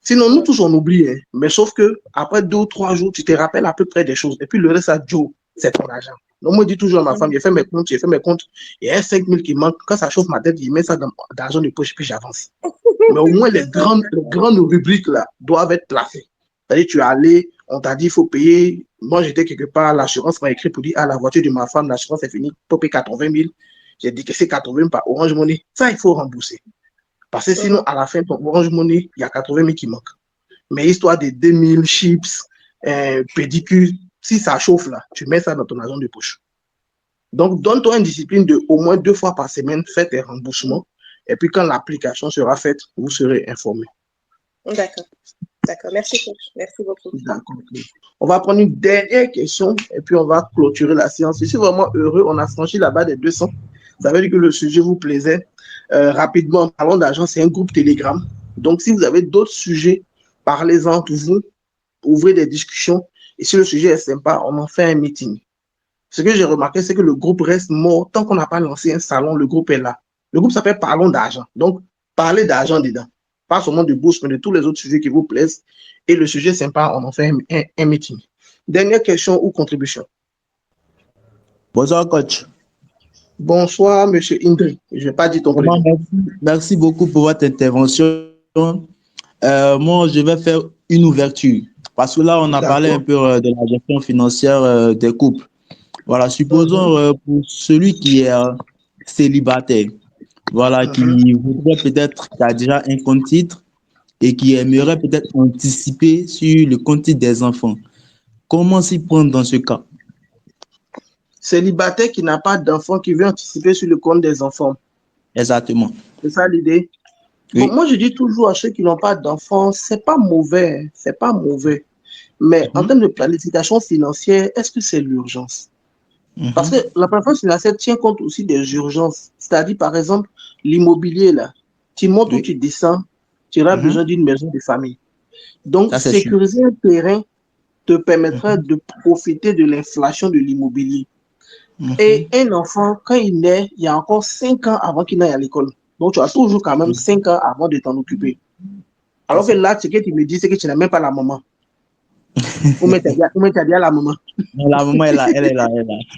Sinon, nous tous, on oublie. Hein. Mais sauf que après 2 ou 3 jours, tu te rappelles à peu près des choses. Et puis, le reste, ça, Joe, c'est ton argent. Donc, moi, je dis toujours à ma femme, j'ai fait mes comptes. Il y a 5 000 qui manquent. Quand ça chauffe ma tête, je mets ça dans l'argent de poche et puis j'avance. Mais au moins, les grandes rubriques, là, doivent être placées. C'est-à-dire, tu es allé, on t'a dit, il faut payer. Moi, j'étais quelque part, l'assurance m'a écrit pour dire, ah, la voiture de ma femme, l'assurance est finie, il faut payer 80 000. J'ai dit que c'est 80 000 par Orange Money. Ça, il faut rembourser. Parce que sinon, à la fin, ton Orange Money, il y a 80 000 qui manquent. Mais histoire de 2000 chips, pédicures, si ça chauffe là, tu mets ça dans ton argent de poche. Donc, donne-toi une discipline de au moins 2 fois par semaine, fais tes remboursements. Et puis, quand l'application sera faite, vous serez informé. D'accord. D'accord. Merci, coach. Merci beaucoup. D'accord. On va prendre une dernière question et puis on va clôturer la séance. Je suis vraiment heureux. On a franchi la barre des 200. Ça veut dire que le sujet vous plaisait. Rapidement, parlons d'argent, c'est un groupe Telegram. Donc, si vous avez d'autres sujets, parlez-en entre vous, ouvrez des discussions. Et si le sujet est sympa, on en fait un meeting. Ce que j'ai remarqué, c'est que le groupe reste mort. Tant qu'on n'a pas lancé un salon, le groupe est là. Le groupe s'appelle Parlons d'argent. Donc, parlez d'argent dedans. Pas seulement de bourse, mais de tous les autres sujets qui vous plaisent. Et le sujet sympa, on en fait un meeting. Dernière question ou contribution. Bonsoir, coach. Bonsoir, monsieur Indri. Je n'ai pas dit ton prénom. Merci beaucoup pour votre intervention. Moi, je vais faire une ouverture. Parce que là, on a parlé un peu de la gestion financière des couples. Voilà, supposons pour celui qui est célibataire, voilà, qui voudrait peut-être, qui a déjà un compte titre et qui aimerait peut-être anticiper sur le compte titre des enfants. Comment s'y prendre dans ce cas? Célibataire qui n'a pas d'enfant, qui veut anticiper sur le compte des enfants. Exactement. C'est ça l'idée? Oui. Bon, moi, je dis toujours à ceux qui n'ont pas d'enfants, c'est pas mauvais, c'est pas mauvais. Mais en termes de planification financière, est-ce que c'est l'urgence? Parce que la planification financière tient compte aussi des urgences. C'est-à-dire, par exemple, l'immobilier, là, tu montes ou tu descends, tu auras besoin d'une maison de famille. Donc, sécuriser un terrain te permettra de profiter de l'inflation de l'immobilier. Et un enfant, quand il naît, il y a encore 5 ans avant qu'il n'aille à l'école. Donc, tu as toujours quand même 5 ans avant de t'en occuper. Alors que là, ce que tu me dis, c'est que tu n'as même pas la maman. Ou mais tu as dit à la maman. La maman est là, elle est là.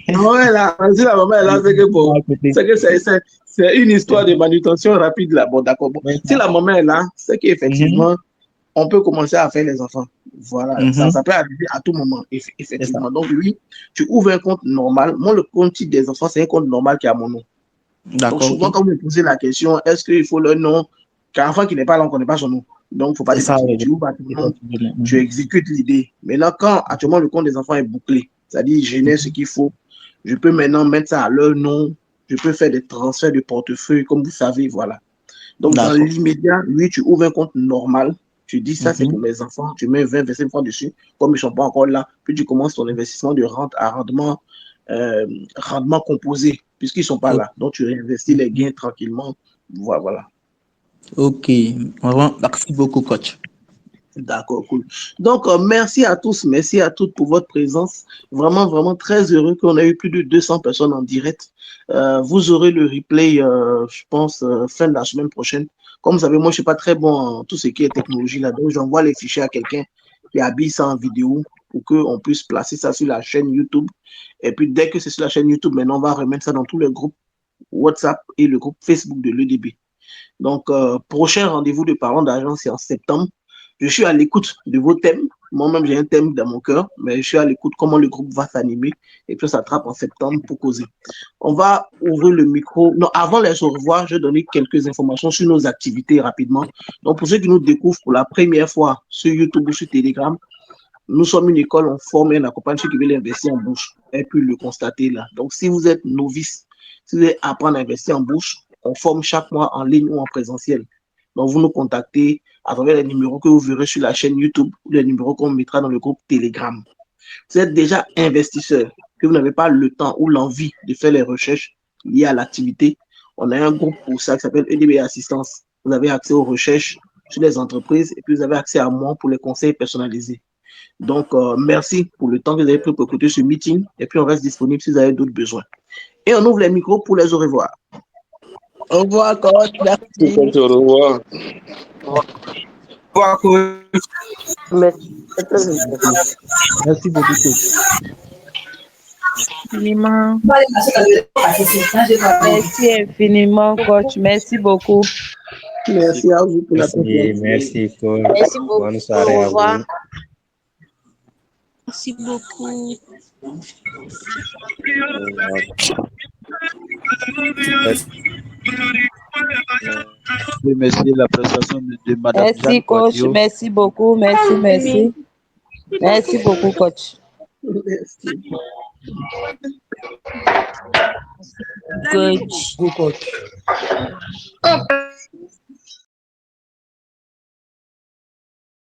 Non, elle est là. Si la maman est là, c'est que bon, c'est une histoire de manutention rapide là. Bon, d'accord. Bon. Si la maman est là, c'est qu'effectivement, on peut commencer à faire les enfants. Voilà, ça peut arriver à tout moment, effectivement. Donc, oui, tu ouvres un compte normal. Moi, le compte titre des enfants, c'est un compte normal qui est à mon nom. Donc, souvent, quand vous me posez la question, est-ce qu'il faut le nom? Qu'un enfant qui n'est pas là, on ne connaît pas son nom. Donc, il ne faut pas dire ça. Tu ouvres à tout le monde, tu exécutes l'idée. Mais là, quand actuellement le compte des enfants est bouclé, c'est-à-dire, je n'ai ce qu'il faut, je peux maintenant mettre ça à leur nom, je peux faire des transferts de portefeuille, comme vous savez, voilà. Donc, dans l'immédiat, oui, tu ouvres un compte normal. Tu dis ça, c'est pour mes enfants. Tu mets 20-25 francs dessus, comme ils ne sont pas encore là. Puis tu commences ton investissement de rente à rendement composé, puisqu'ils ne sont pas là. Donc tu réinvestis les gains tranquillement. Voilà. Ok. Merci beaucoup, coach. D'accord, cool. Donc, merci à tous, merci à toutes pour votre présence. Vraiment, vraiment très heureux qu'on ait eu plus de 200 personnes en direct. Vous aurez le replay, je pense, fin de la semaine prochaine. Comme vous savez, moi, je ne suis pas très bon en tout ce qui est technologie là. Donc, j'envoie les fichiers à quelqu'un qui habille ça en vidéo pour qu'on puisse placer ça sur la chaîne YouTube. Et puis, dès que c'est sur la chaîne YouTube, maintenant, on va remettre ça dans tous les groupes WhatsApp et le groupe Facebook de l'EDB. Donc, prochain rendez-vous de Parlons d'Argent, c'est en septembre. Je suis à l'écoute de vos thèmes. Moi-même, j'ai un thème dans mon cœur, mais je suis à l'écoute comment le groupe va s'animer. Et puis, on s'attrape en septembre pour causer. On va ouvrir le micro. Non, avant les au revoir, je vais donner quelques informations sur nos activités rapidement. Donc, pour ceux qui nous découvrent pour la première fois sur YouTube ou sur Telegram, nous sommes une école, on forme et on accompagne ceux qui veulent investir en bourse. Et puis, le constater là. Donc, si vous êtes novice, si vous voulez apprendre à investir en bourse, on forme chaque mois en ligne ou en présentiel. Donc, vous nous contactez à travers les numéros que vous verrez sur la chaîne YouTube ou les numéros qu'on mettra dans le groupe Telegram. Vous êtes déjà investisseur, que vous n'avez pas le temps ou l'envie de faire les recherches liées à l'activité. On a un groupe pour ça qui s'appelle EDB Assistance. Vous avez accès aux recherches sur les entreprises et puis vous avez accès à moi pour les conseils personnalisés. Donc, merci pour le temps que vous avez pris pour écouter ce meeting et puis on reste disponible si vous avez d'autres besoins. Et on ouvre les micros pour les au revoir. Au revoir, coach. Merci. Au revoir. Au revoir, coach. Merci beaucoup, coach. Infiniment. Merci infiniment, coach. Merci beaucoup. Merci à vous pour la confiance. Merci, coach. Merci beaucoup. Bonne soirée à vous. Merci beaucoup. Merci la prestation de Madame. Merci, coach. Quadio. Merci beaucoup. Merci. Merci beaucoup, coach. Merci. Coach. Go, coach.